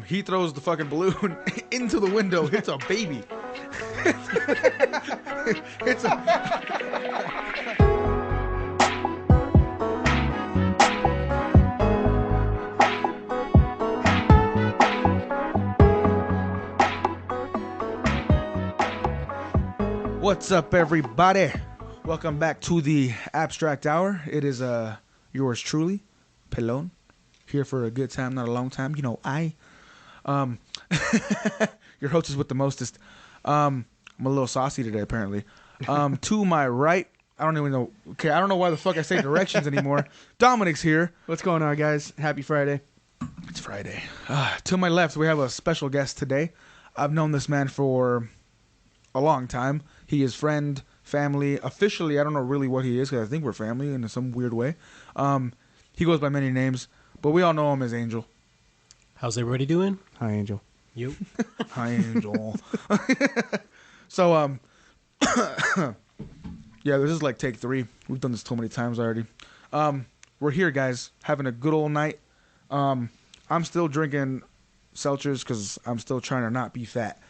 He throws the fucking balloon into the window, hits a baby. It's a What's up, everybody? Welcome back to the Abstract Hour. It is yours truly, Pelon, here for a good time, not a long time. You know, your hostess with the mostest. I'm a little saucy today, apparently. To my right, I don't even know. Okay, I don't know why the fuck I say directions anymore. Dominic's here. What's going on, guys? Happy Friday. It's Friday. To my left, we have a special guest today. I've known this man for a long time. He is friend, family. Officially, I don't know really what he is because I think we're family in some weird way. He goes by many names, but we all know him as Angel. How's everybody doing? Hi, Angel. You? Hi, Angel. So, yeah, this is like take 3. We've done this so many times already. We're here, guys, having a good old night. I'm still drinking seltzers because I'm still trying to not be fat.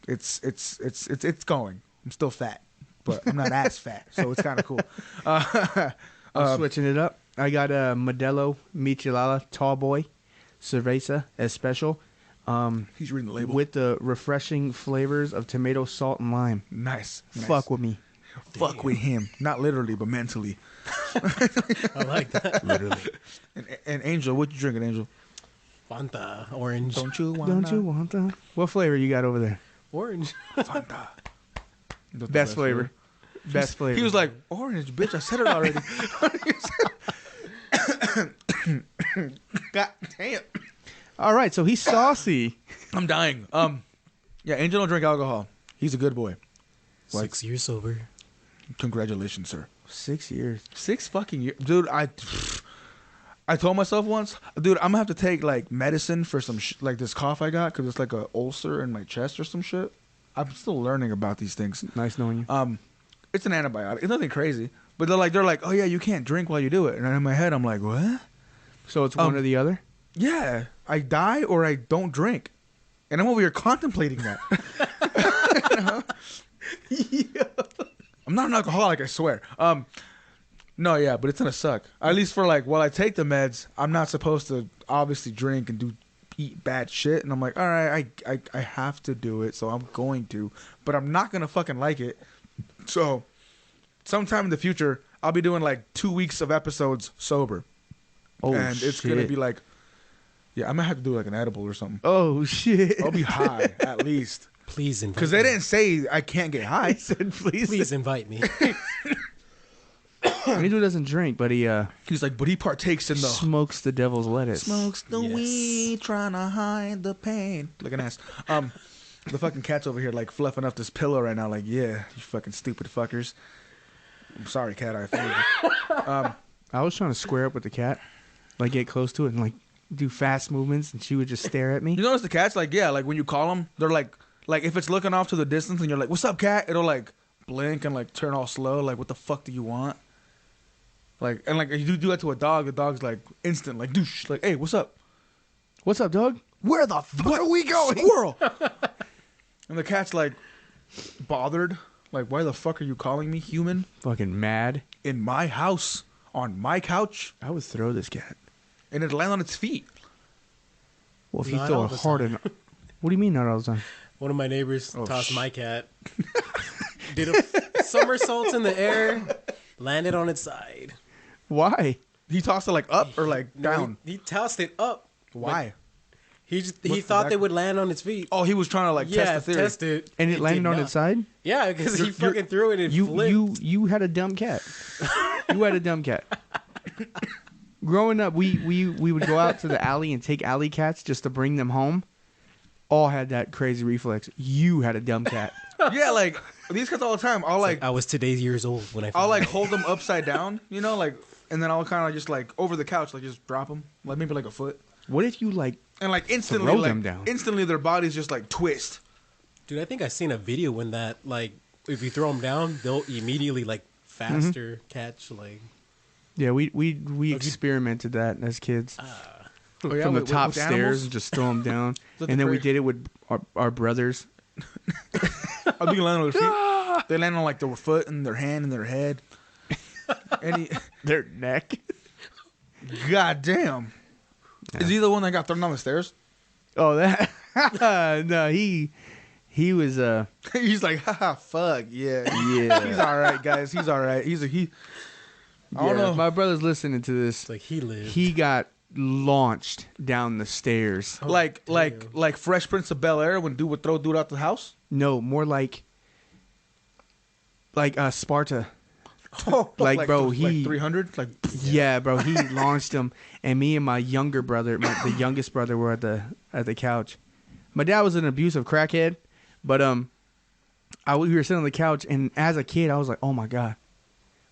It's going. I'm still fat, but I'm not as fat, so it's kind of cool. I'm switching it up. I got a Modelo Michelada Tall Boy Cerveza Especial. He's reading the label. With the refreshing flavors of tomato, salt, and lime. Nice. Fuck with me. Fuck with him. Not literally, but mentally. I like that. Literally. And Angel, what you drinking, Angel? Fanta, orange. Don't you want that? What flavor you got over there? Orange. Fanta. The Best flavor. Best flavor. He was like, orange, bitch. I said it already. God damn. All right, so he's saucy. I'm dying. Yeah, Angel don't drink alcohol. He's a good boy. 6 years sober. Congratulations, sir. 6 years. 6 fucking years. Dude, I told myself once, dude, I'm going to have to take, like, medicine for some like this cough I got because it's like a ulcer in my chest or some shit. I'm still learning about these things. Nice knowing you. It's an antibiotic. It's nothing crazy. But they're like, oh, yeah, you can't drink while you do it. And in my head, I'm like, what? So it's one or the other? Yeah. I die or I don't drink. And I'm over here contemplating that. Yeah. I'm not an alcoholic, I swear. No, yeah, but it's gonna suck. At least for like while I take the meds, I'm not supposed to obviously drink and eat bad shit. And I'm like, all right, I have to do it, so I'm going to. But I'm not gonna fucking like it. So sometime in the future, I'll be doing like 2 weeks of episodes sober. Oh, and it's shit. gonna be like, yeah, I might have to do like an edible or something. Oh, shit. I'll be high at least. Please invite me. Because they didn't say I can't get high. He said, Please invite me. Angel doesn't drink, but he He's like, but he partakes in the smokes the devil's lettuce. smokes the Yes. weed, trying to hide the pain. Look at ass. The fucking cat's over here like fluffing up this pillow right now. Like, yeah, you fucking stupid fuckers. I'm sorry, cat. I offended you. I was trying to square up with the cat, like get close to it and like do fast movements, and she would just stare at me. You notice the cats, like, yeah, like when you call them, they're like if it's looking off to the distance and you're like, what's up, cat? It'll like blink and like turn all slow. Like, what the fuck do you want? Like, and like you do that to a dog, the dog's like instant, like douche, like, hey, what's up? What's up, dog? Where the fuck are we going? Squirrel. And the cat's like bothered, like, why the fuck are you calling me, human? Fucking mad. In my house, on my couch, I would throw this cat. and it'd land on its feet. Well, if you Not throw all it the hard time. enough. What do you mean not all the time? One of my neighbors Oh, tossed my cat. Did a somersault in the air. Landed on its side. Why? He tossed it like up or like No, down. He tossed it up. Why? He What's thought the they back- would land on its feet. Oh, he was trying to like Yeah, test the theory. test it. And it landed did on not. its side? Yeah, because he You're- fucking threw it and flipped. You had a dumb cat. You had a dumb cat. Growing up, we would go out to the alley and take alley cats just to bring them home. All had that crazy reflex. You had a dumb cat. Yeah, like these cats all the time. I'll like I was today's years old when I. I'll found like it. hold them upside down, you know, like, and then I'll kind of just like over the couch, like just drop them, like maybe like a foot, What if you like? and like instantly, Throw like them down. instantly their bodies just like twist. Dude, I think I seen a video when that like if you throw them down, they'll immediately like faster catch like. Yeah, we experimented that as kids. Oh, yeah, from the with top animals? stairs and just throw them down. that And the then we cra- did it with our brothers. I think land on their feet. They land on like their foot and their hand and their head. Their neck. God damn. Yeah. Is he the one that got thrown down the stairs? Oh, that. No, he was He's like, haha, fuck, yeah. yeah. He's all right, guys. He's all right. I don't know. If my brother's listening to this. It's like he lived. He got launched down the stairs. Oh, like damn. Fresh Prince of Bel Air when dude would throw dude out the house. No, more like Sparta. Oh, Like, bro, he- 300. Like, Yeah, bro, he launched him, and me and my younger brother, the youngest brother, were at the couch. My dad was an abusive crackhead, but we were sitting on the couch, and as a kid, I was like, oh my god,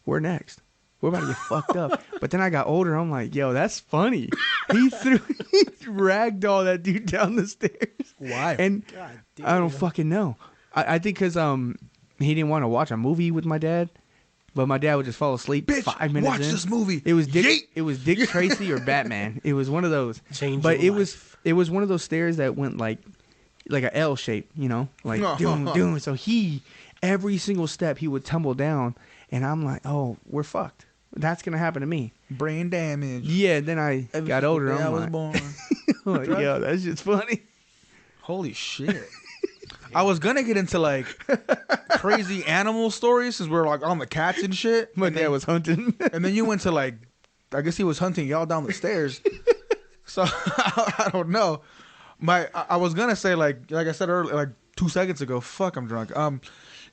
we're next. We're about to get fucked up. But then I got older. I'm like, yo, that's funny. He ragdolled that dude down the stairs. why? And God damn. I don't fucking know. I think because he didn't want to watch a movie with my dad, but my dad would just fall asleep Bitch, 5 minutes watch in. this movie. It was Dick. Yeet. It was Dick Tracy or Batman. It was one of those. Change But your it was one of those stairs that went like an L shape, you know, like doom doom. So every single step he would tumble down, and I'm like, oh, we're fucked. That's gonna happen to me. Brain damage. Yeah. Then I got older. I I'm was like, born. like, yo, that's just funny. Holy shit. I was gonna get into like crazy animal stories since we're like on the cats and shit. My and dad then, was hunting. and then you went to like, I guess he was hunting y'all down the stairs. So I don't know. I was gonna say like I said earlier, like 2 seconds ago. Fuck, I'm drunk.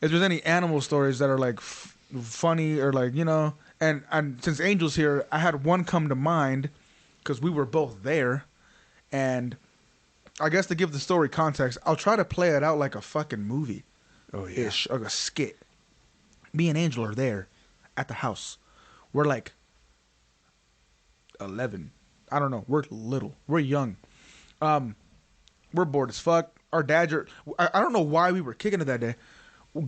If there's any animal stories that are like funny or like and since Angel's here, I had one come to mind because we were both there, and I guess to give the story context, I'll try to play it out like a fucking movie. Oh yeah. Ish, like a skit. Me and Angel are there at the house. We're like 11. I don't know. We're little. We're young. We're bored as fuck. Our dads are. I don't know why we were kicking it that day.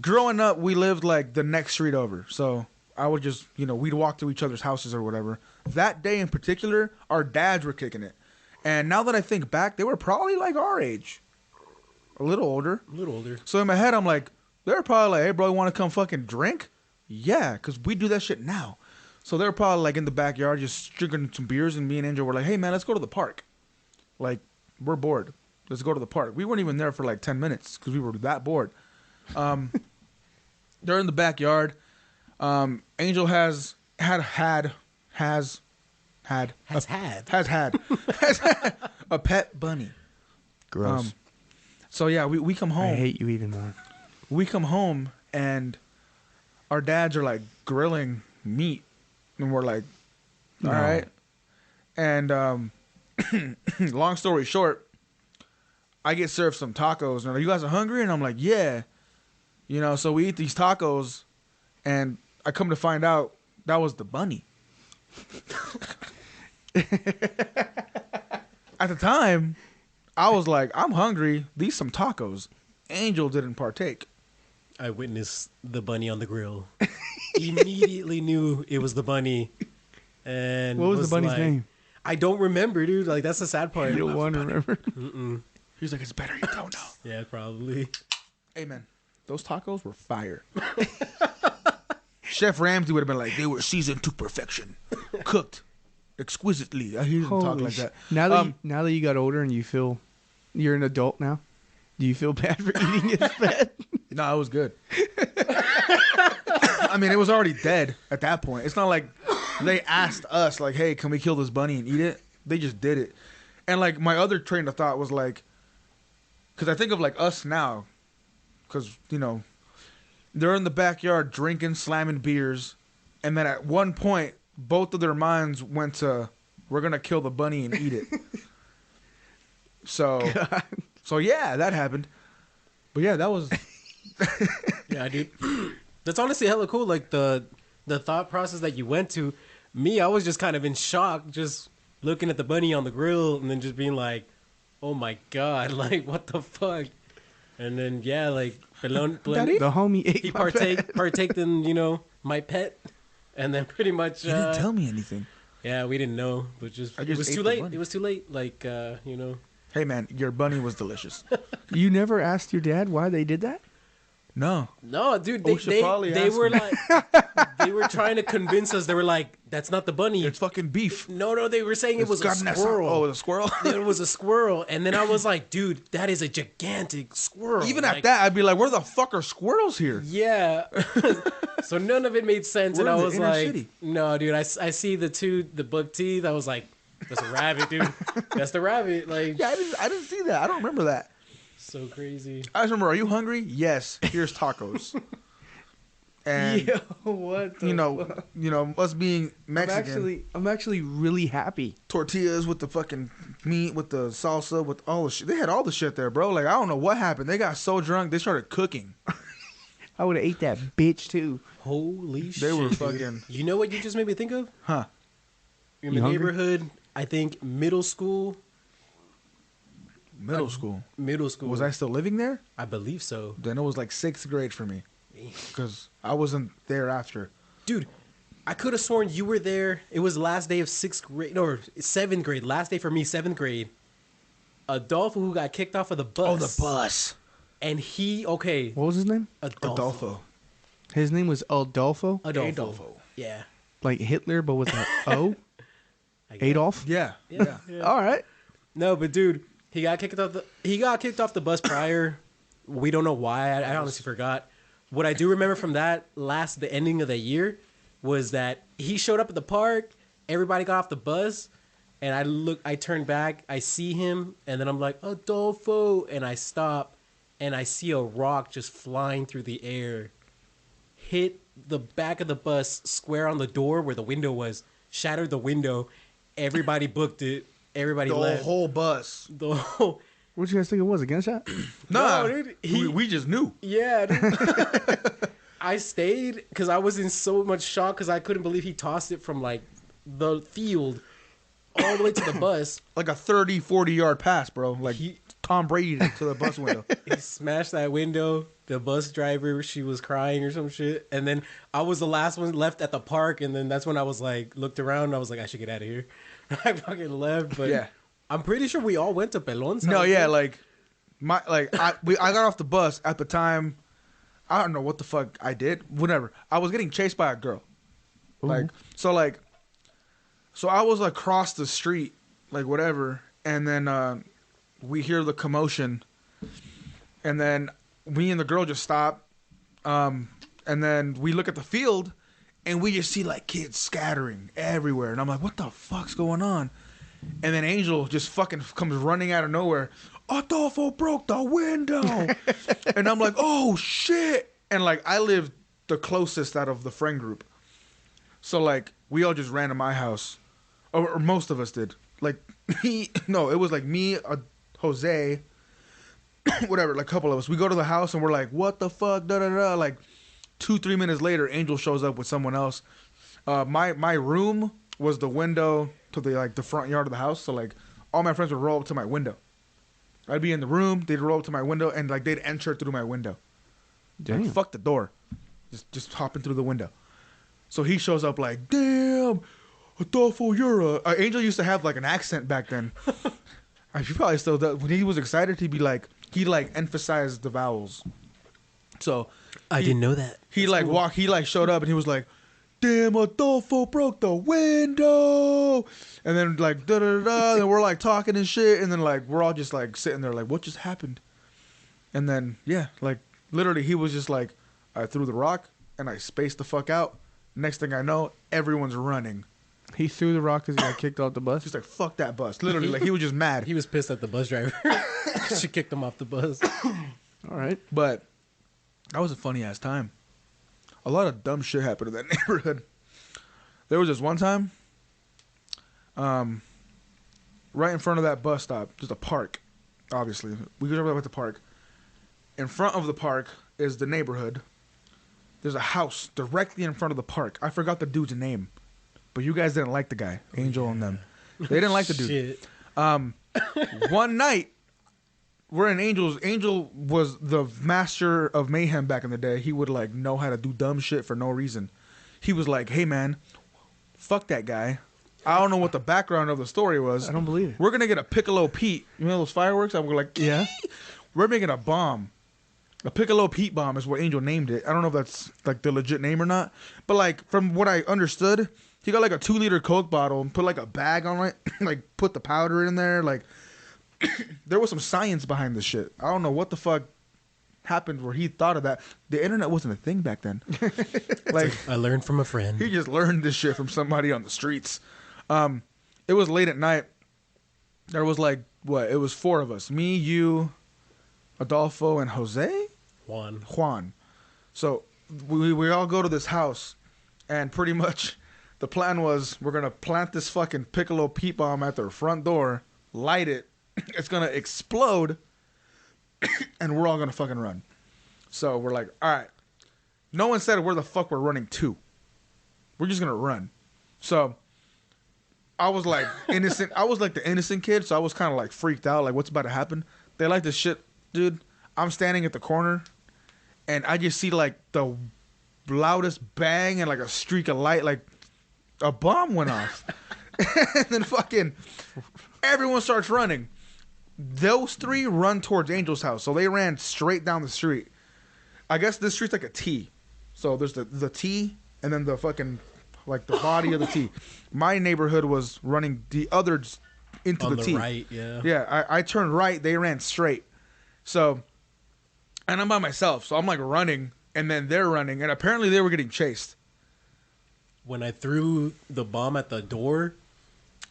Growing up, we lived like the next street over. So I would just, we'd walk to each other's houses or whatever. That day in particular, our dads were kicking it. And now that I think back, they were probably like our age. A little older. A little older. So in my head, I'm like, they're probably like, hey, bro, you want to come fucking drink? Yeah, because we do that shit now. So they're probably like in the backyard just drinking some beers, and me and Angel were like, hey, man, let's go to the park. Like, we're bored. Let's go to the park. We weren't even there for like 10 minutes because we were that bored. They're in the backyard. Angel has had a pet bunny. Gross. So yeah, we come home. I hate you even more. We come home and our dads are like grilling meat, and we're like, all No. right. And long story short, I get served some tacos, and they're like, you guys are hungry? And I'm like, yeah. So we eat these tacos, and I come to find out that was the bunny. At the time, I was like, I'm hungry. These some tacos. Angel didn't partake. I witnessed the bunny on the grill. Immediately knew it was the bunny. And What was the bunny's like, name? I don't remember, dude. Like, that's the sad part. You don't want to remember? Mm-mm. He's like, it's better you don't know. Yeah, probably. Hey, man, those tacos were fire. Chef Ramsay would have been like, they were seasoned to perfection, cooked exquisitely. I hear him talk like that. Now that you got older and you're an adult now, do you feel bad for eating his pet? No, it was good. I mean, it was already dead at that point. It's not like they asked us, like, hey, can we kill this bunny and eat it? They just did it. And, like, my other train of thought was, like, because I think of, like, us now. Because, they're in the backyard drinking, slamming beers. And then at one point, both of their minds went to, we're going to kill the bunny and eat it. So, yeah, that happened. But, yeah, that was... Yeah, dude. That's honestly hella cool. Like, the thought process that you went to. Me, I was just kind of in shock, just looking at the bunny on the grill and then just being like, oh my God, like, what the fuck? And then, yeah, like, Pelon, The homie ate he my pet. partaked in, my pet. And then pretty much... You didn't tell me anything. Yeah, we didn't know, but I it just was ate too the late. bunny. It was too late. Like, Hey man, your bunny was delicious. You never asked your dad why they did that? No. No, dude, We should probably they ask were him. like, they were trying to convince us. They were like, that's not the bunny. It's fucking beef. No, they were saying it It's was a carne asada. squirrel. Oh, it was a squirrel? It was a squirrel. And then I was like, dude, that is a gigantic squirrel. Even like, at that, I'd be like, where the fuck are squirrels here? Yeah. So none of it made sense. We're And I in the was inner like, city. no, dude, I see the buck teeth. I was like, that's a rabbit, dude. That's the rabbit. Like, Yeah, I didn't see that. I don't remember that. so crazy. I just remember, are you hungry? Yes. Here's tacos. And what? you know, us being Mexican, I'm actually really happy. tortillas with the fucking meat, with the salsa, with all the shit. They had all the shit there, bro. Like I don't know what happened. They got so drunk they started cooking. I would have ate that bitch too. Holy shit. They were dude. fucking. You know what you just made me think of? Huh? In You the hungry? neighborhood, I think middle school. Middle school. Middle school. Was I still living there? I believe so. Then it was like 6th grade for me, because I wasn't there after. Dude, I could have sworn you were there. It was last day of 6th grade, or 7th grade. Last day for me, 7th grade. Adolfo, who got kicked off of the bus. Oh, the bus. And okay, What was his name? Adolfo. His name was Adolfo, Adolfo. Yeah. like Hitler, but with an O. I guess. Adolf. Yeah. Yeah. All right. No, but dude, he got kicked off the bus prior. We don't know why. I honestly forgot. What I do remember from the ending of the year was that he showed up at the park, everybody got off the bus, and I turned back, I see him, and then I'm like, Adolfo, and I stop, and I see a rock just flying through the air, hit the back of the bus square on the door where the window was, shattered the window, everybody booked it, everybody The left. whole bus. The whole What you guys think it was? A gunshot? Nah, No, dude, we just knew. yeah, dude. I stayed because I was in so much shock because I couldn't believe he tossed it from like the field all the way to the bus. Like a 30, 40-yard pass, bro. Like He- Tom Brady to the bus window. He smashed that window. The bus driver, she was crying or some shit. And then I was the last one left at the park. And then that's when I was like, looked around. And I was like, I should get out of here. I fucking left. But Yeah. I'm pretty sure we all went to Pelon's No, house, yeah, dude. I got off the bus at the time. I don't know what the fuck I did. Whatever. I was getting chased by a girl. So I was across the street, like whatever, and then we hear the commotion, and then me and the girl just stop, and then we look at the field, and we just see like kids scattering everywhere, and I'm like, what the fuck's going on? And then Angel just fucking comes running out of nowhere. Adolfo broke the window. And I'm like, oh shit. And like I lived the closest out of the friend group. So like we all just ran to my house. Or most of us did. Like it was like me, Jose, whatever, like a couple of us. We go to the house and we're like, what the fuck? Da da da. Like 2-3 minutes later, Angel shows up with someone else. My room was the window to the front yard of the house. So like all my friends would roll up to my window. I'd be in the room, they'd roll up to my window, and like they'd enter through my window. Damn. Like, fuck the door. Just hopping through the window. So he shows up like, damn, Adolfo, you're a... Angel used to have like an accent back then. He probably still does. When he was excited, he'd emphasized the vowels. So I didn't know that. he showed up and he was like, damn, Adolfo broke the window. And then like da da da, and we're like talking and shit, and then like we're all just like sitting there like, what just happened? And then yeah, like literally he was just like, I threw the rock and I spaced the fuck out. Next thing I know, everyone's running. He threw the rock because he got kicked off the bus. He's like, fuck that bus. Literally, like he was just mad. He was pissed at the bus driver. She kicked him off the bus. All right. But that was a funny ass time. A lot of dumb shit happened in that neighborhood. There was this one time, right in front of that bus stop, just a park, obviously. We go over to the park. In front of the park is the neighborhood. There's a house directly in front of the park. I forgot the dude's name, but you guys didn't like the guy, Angel and them. They didn't like the dude. Shit. One night, we're in Angel's. Angel was the master of mayhem back in the day. He would like know how to do dumb shit for no reason. He was like, "Hey man, fuck that guy. I don't know what the background of the story was. I don't believe it. We're gonna get a Piccolo Pete. You know those fireworks? And we're like, Yeah. We're making a bomb. A Piccolo Pete bomb is what Angel named it. I don't know if that's like the legit name or not. But like from what I understood, he got like a 2-liter Coke bottle and put like a bag on it, like put the powder in there. Like there was some science behind this shit. I don't know what the fuck happened where he thought of that. The internet wasn't a thing back then. Like I learned from a friend. he just learned this shit from somebody on the streets. It was late at night. There was like what? It was 4 of us. Me, you, Adolfo, and Jose? Juan. So we all go to this house, and pretty much the plan was we're going to plant this fucking Piccolo Pete bomb at their front door, light it, it's going to explode, and we're all going to fucking run. So we're like, all right. No one said where the fuck we're running to. We're just going to run. So I was like innocent. I was like the innocent kid, so I was kind of like freaked out, like what's about to happen. They like this shit, dude. I'm standing at the corner, and I just see like the loudest bang and like a streak of light, like a bomb went off. And then fucking everyone starts running. Those 3 run towards Angel's house, so they ran straight down the street. I guess this street's like a T. So there's the T, and then the fucking like the body of the T. My neighborhood was running the other into On the the T. right, yeah. Yeah, I turned right. They ran straight. So, and I'm by myself. So I'm like running, and then they're running, and apparently they were getting chased. When I threw the bomb at the door,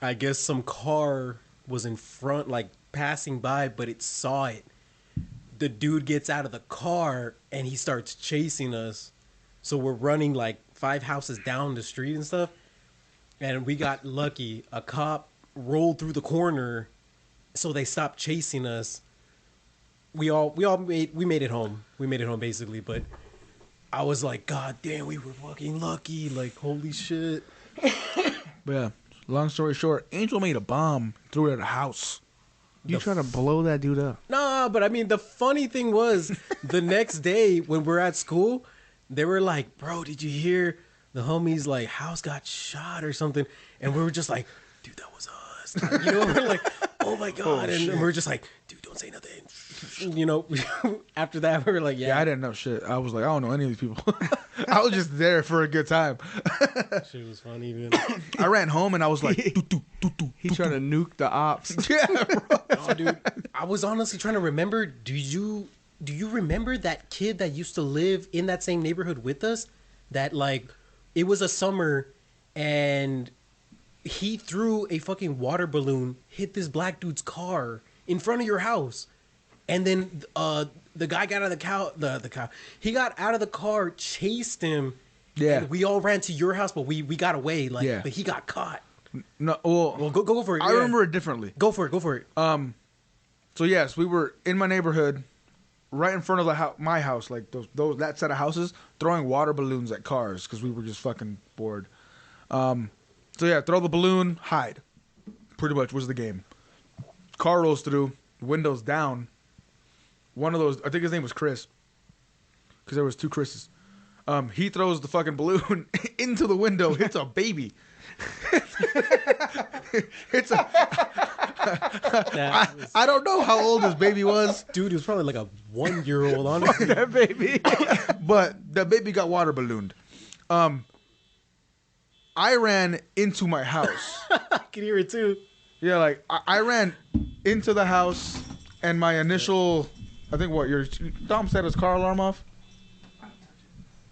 I guess some car was in front, like passing by, but it saw it. The dude gets out of the car and he starts chasing us. So we're running like 5 houses down the street and stuff. And we got lucky. A cop rolled through the corner, so they stopped chasing us. We made it home. We made it home basically, but I was like, God damn, we were fucking lucky. Like, holy shit. But yeah, long story short, Angel made a bomb, threw it at a house. You try to blow that dude up. Nah, but I mean, the funny thing was, the next day when we're at school, they were like, bro, did you hear the homies, like, house got shot or something? And we were just like, dude, that was us. Like, you know, we're like, oh my God. And we were just like, dude, don't say nothing. You know, after that, we were like, Yeah, I didn't know shit. I was like, I don't know any of these people. I was just there for a good time. Shit was funny, man. I ran home and I was like, He tried to nuke the ops. yeah, bro. Oh, dude, I was honestly trying to remember. Do you remember that kid that used to live in that same neighborhood with us? That like, it was a summer, and he threw a fucking water balloon, hit this black dude's car in front of your house, and then the guy got out of the cow. He got out of the car, chased him. Yeah. And we all ran to your house, but we got away. Like, Yeah. but he got caught. No, well, Go for it. I yeah. remember it differently. Go for it. So yes, we were in my neighborhood, right in front of my house, like that set of houses, throwing water balloons at cars because we were just fucking bored. So yeah, throw the balloon, hide. Pretty much was the game. Car rolls through, windows down. One of those, I think his name was Chris, because there was 2 Chris's. He throws the fucking balloon into the window, hits a baby. It's a. I don't know how old this baby was. Dude, he was probably like a 1-year-old, honestly. That baby. But the baby got water ballooned. I ran into my house. I can hear it too. Yeah, like I ran into the house, and my initial, I think what your Dom set his car alarm off.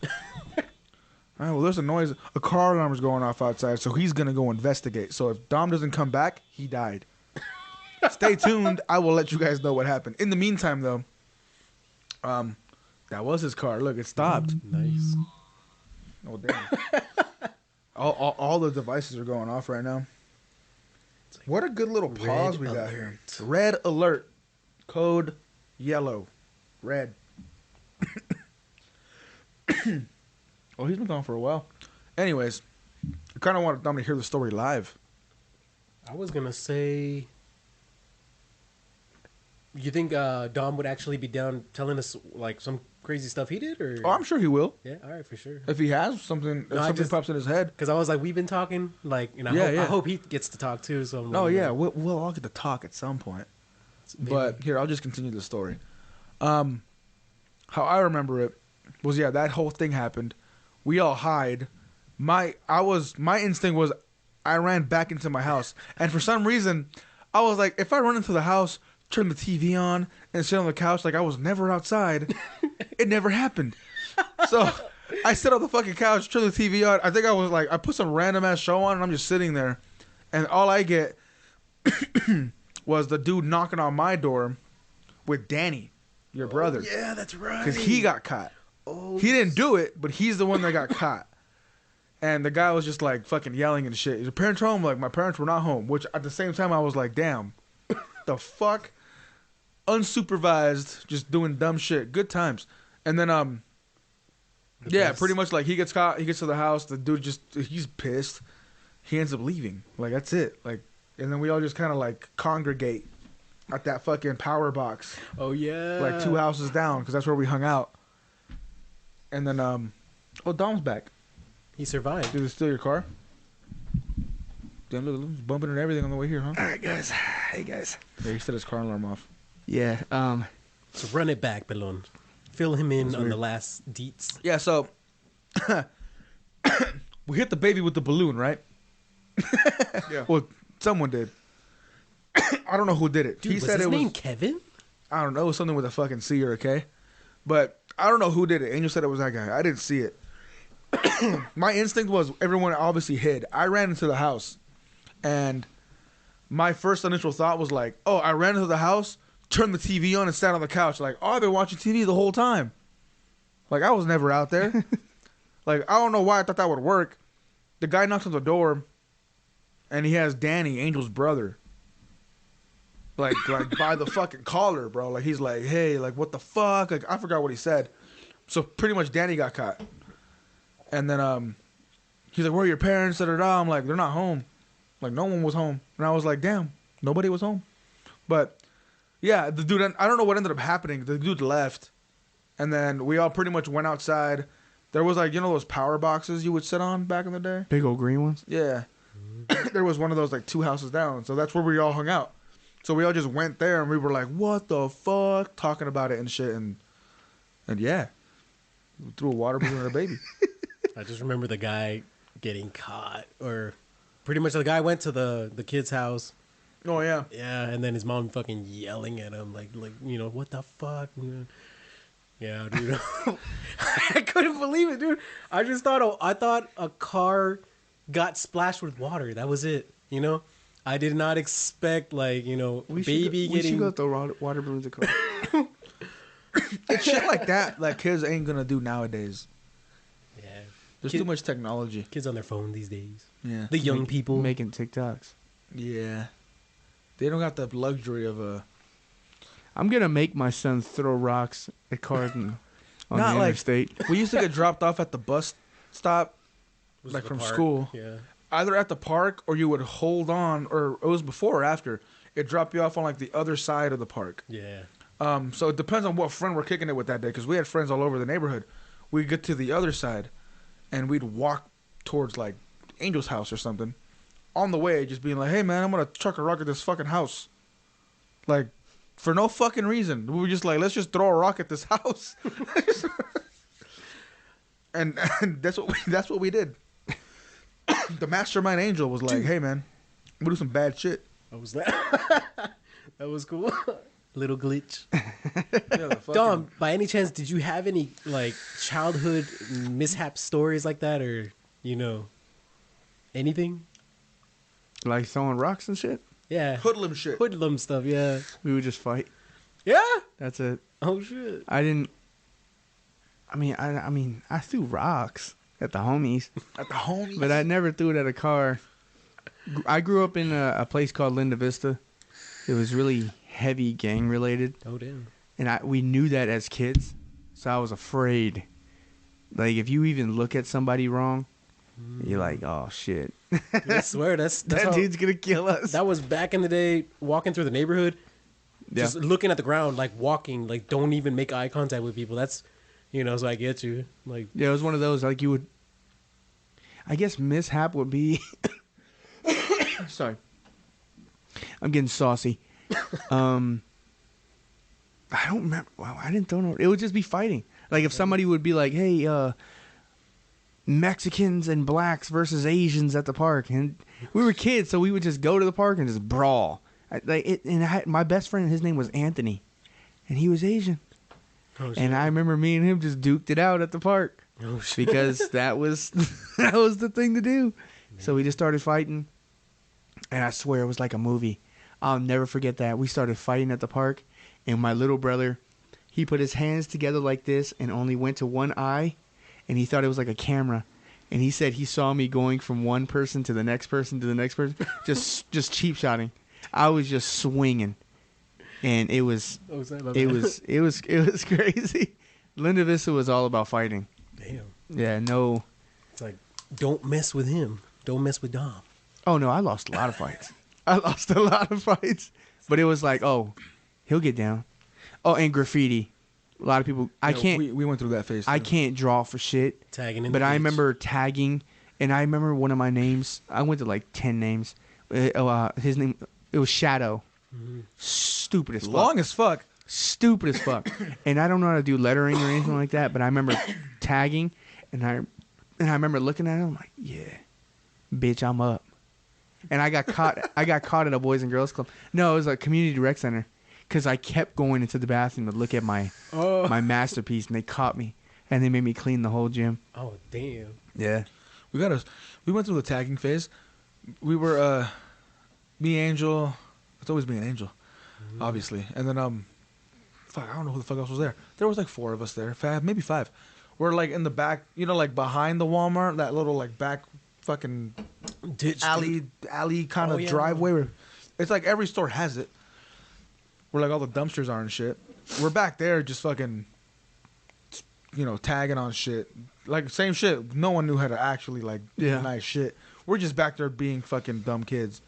All right, well, there's a noise. A car alarm is going off outside, so he's gonna go investigate. So if Dom doesn't come back, he died. Stay tuned. I will let you guys know what happened. In the meantime, though, that was his car. Look, it stopped. Nice. Oh damn! all the devices are going off right now. What a good little pause we got here. Red alert. Code yellow. Red. Oh, he's been gone for a while. Anyways, I kind of wanted Dom to hear the story live. I was gonna say, you think Dom would actually be down telling us like some crazy stuff he did, or Oh, I'm sure he will. yeah, all right, for sure. If he has something, No, if I something just- pops in his head. Because I was like, we've been talking, like, and Yeah, I yeah. hope he gets to talk too. So I'm like, Oh you yeah, know, we'll all get to talk at some point. maybe. But here, I'll just continue the story. How I remember it was, yeah, that whole thing happened. We all hide. My instinct was I ran back into my house, and for some reason I was like, if I run into the house, turn the TV on, and sit on the couch like I was never outside, it never happened. So I sit on the fucking couch, turn the TV on. I think I put some random ass show on, and I'm just sitting there, and all I get was the dude knocking on my door with Danny, your brother, yeah, that's right. because he got caught. Oh, He didn't do it, but he's the one that got caught. And the guy was just like fucking yelling and shit. Your parents home? Like, my parents were not home. Which at the same time I was like, damn, the fuck, unsupervised, just doing dumb shit. Good times. And then yeah, best. pretty much like he gets caught. He gets to the house. The dude he's pissed. He ends up leaving. Like, that's it. Like, and then we all just kind of like congregate at that fucking power box, Oh yeah, like 2 houses down, because that's where we hung out. And then oh, Dom's back. He survived. Did it steal your car? Damn, look, he's bumping and everything on the way here, huh? All right, guys. Hey, guys. Yeah, he set his car alarm off. Yeah. So run it back, Balloon. Fill him in That's on weird. the last deets. Yeah, so we hit the baby with the balloon, right? Yeah. Well, someone did. I don't know who did it. Dude, He was said his it name was, Kevin? I don't know, it was something with a fucking C or a K. But I don't know who did it. Angel said it was that guy. I didn't see it. My instinct was everyone obviously hid. I ran into the house, and my first initial thought was like, oh, I ran into the house, turned the TV on, and sat on the couch. Like, oh, I've been watching TV the whole time. Like, I was never out there. Like, I don't know why I thought that would work. The guy knocks on the door, and he has Danny, Angel's brother. Like by the fucking collar, bro. Like, he's like, hey, like, what the fuck? Like, I forgot what he said. So pretty much Danny got caught. And then he's like, where are your parents? Da, da, da. I'm like, they're not home. Like, no one was home. And I was like, damn, nobody was home. But yeah, the dude, I don't know what ended up happening. The dude left. And then we all pretty much went outside. There was like, you know those power boxes you would sit on back in the day? Big old green ones. Yeah. There was one of those like 2 houses down. So that's where we all hung out. So we all just went there and we were like, what the fuck? Talking about it and shit. And yeah, we threw a water balloon at a baby. I just remember the guy getting caught, or pretty much the guy went to the kid's house. Oh, yeah. Yeah, and then his mom fucking yelling at him, like you know, what the fuck? Yeah, dude. I couldn't believe it, dude. I thought a car got splashed with water. That was it. You know, I did not expect like, you know, baby We should getting. go throw water balloons at cars. It's shit like that like kids ain't gonna do nowadays. Yeah, There's Kid- too much technology. kids on their phone these days. Yeah. The young people. making TikToks. Yeah. They don't got the luxury of a... I'm gonna make my son throw rocks at cars on Not the like- interstate. We used to get dropped off at the bus stop, Was like the from park. school. Yeah. Either at the park or you would hold on, or it was before or after. It dropped you off on like the other side of the park. Yeah. So it depends on what friend we're kicking it with that day, because we had friends all over the neighborhood. We'd get to the other side, and we'd walk towards like Angel's house or something. On the way, just being like, "Hey man, I'm gonna chuck a rock at this fucking house," like for no fucking reason. We were just like, "Let's just throw a rock at this house," and that's what we did. The mastermind Angel was like, "Hey man, we do some bad shit." What was that? That was cool. Little glitch. Yeah, the fucking- Dom, by any chance, did you have any like childhood mishap stories like that, or you know, anything? Like throwing rocks and shit. Yeah, hoodlum shit. hoodlum stuff. Yeah, We would just fight. yeah. That's it. Oh shit. I didn't. I mean, I threw rocks at the homies, At the homies. but I never threw it at a car. I grew up in a place called Linda Vista. It was really heavy gang related, Oh damn. and we knew that as kids, so I was afraid. Like if you even look at somebody wrong, you're like, oh shit, Dude, I swear that's that how, dude's gonna kill us. that was back in the day. Walking through the neighborhood, Yeah. just looking at the ground, like walking, like don't even make eye contact with people. That's You know, so I get you. Like, Yeah, it was one of those like you would. I guess mishap would be. Sorry, I'm getting saucy. I don't remember. Wow, I didn't know. It would just be fighting. Like if somebody would be like, "Hey, Mexicans and blacks versus Asians at the park," and we were kids, so we would just go to the park and just brawl. My best friend, his name was Anthony, and he was Asian. oh, shit. And I remember me and him just duked it out at the park Oh, shit. because that was the thing to do. So we just started fighting, and I swear it was like a movie. I'll never forget that. We started fighting at the park, and my little brother, he put his hands together like this and only went to one eye, and he thought it was like a camera. And he said he saw me going from one person to the next person to the next person, just cheap shotting. I was just swinging, and it was crazy. Linda Vista was all about fighting. Damn. Yeah, no. It's like, don't mess with him. Don't mess with Dom. Oh no, I lost a lot of fights. But it was like, oh, he'll get down. Oh, and graffiti. A lot of people. We went through that phase. I too. can't draw for shit. Tagging in But the I ditch. remember tagging, and I remember one of my names. I went to like 10 names. His name. It was Shadow. Mm-hmm. Stupid as fuck. Long as fuck. Stupid as fuck. And I don't know how to do lettering or anything like that, but I remember tagging, and I remember looking at him. I'm like, yeah, bitch, I'm up. And I got caught. I got caught at a Boys and Girls Club. No, it was a community rec center, because I kept going into the bathroom to look at my masterpiece, and they caught me, and they made me clean the whole gym. Oh, damn. Yeah. We went through the tagging phase. We were me, Angel. It's always me and Angel, obviously. And then fuck, I don't know who the fuck else was there. There was like 4 of us there, maybe 5. We're like in the back, you know, like behind the Walmart, that little like back fucking Ditch. alley kind of Oh, yeah. driveway. Where it's like every store has it. Where like all the dumpsters are and shit. We're back there just fucking, you know, tagging on shit. Like same shit. No one knew how to actually like do nice shit. We're just back there being fucking dumb kids.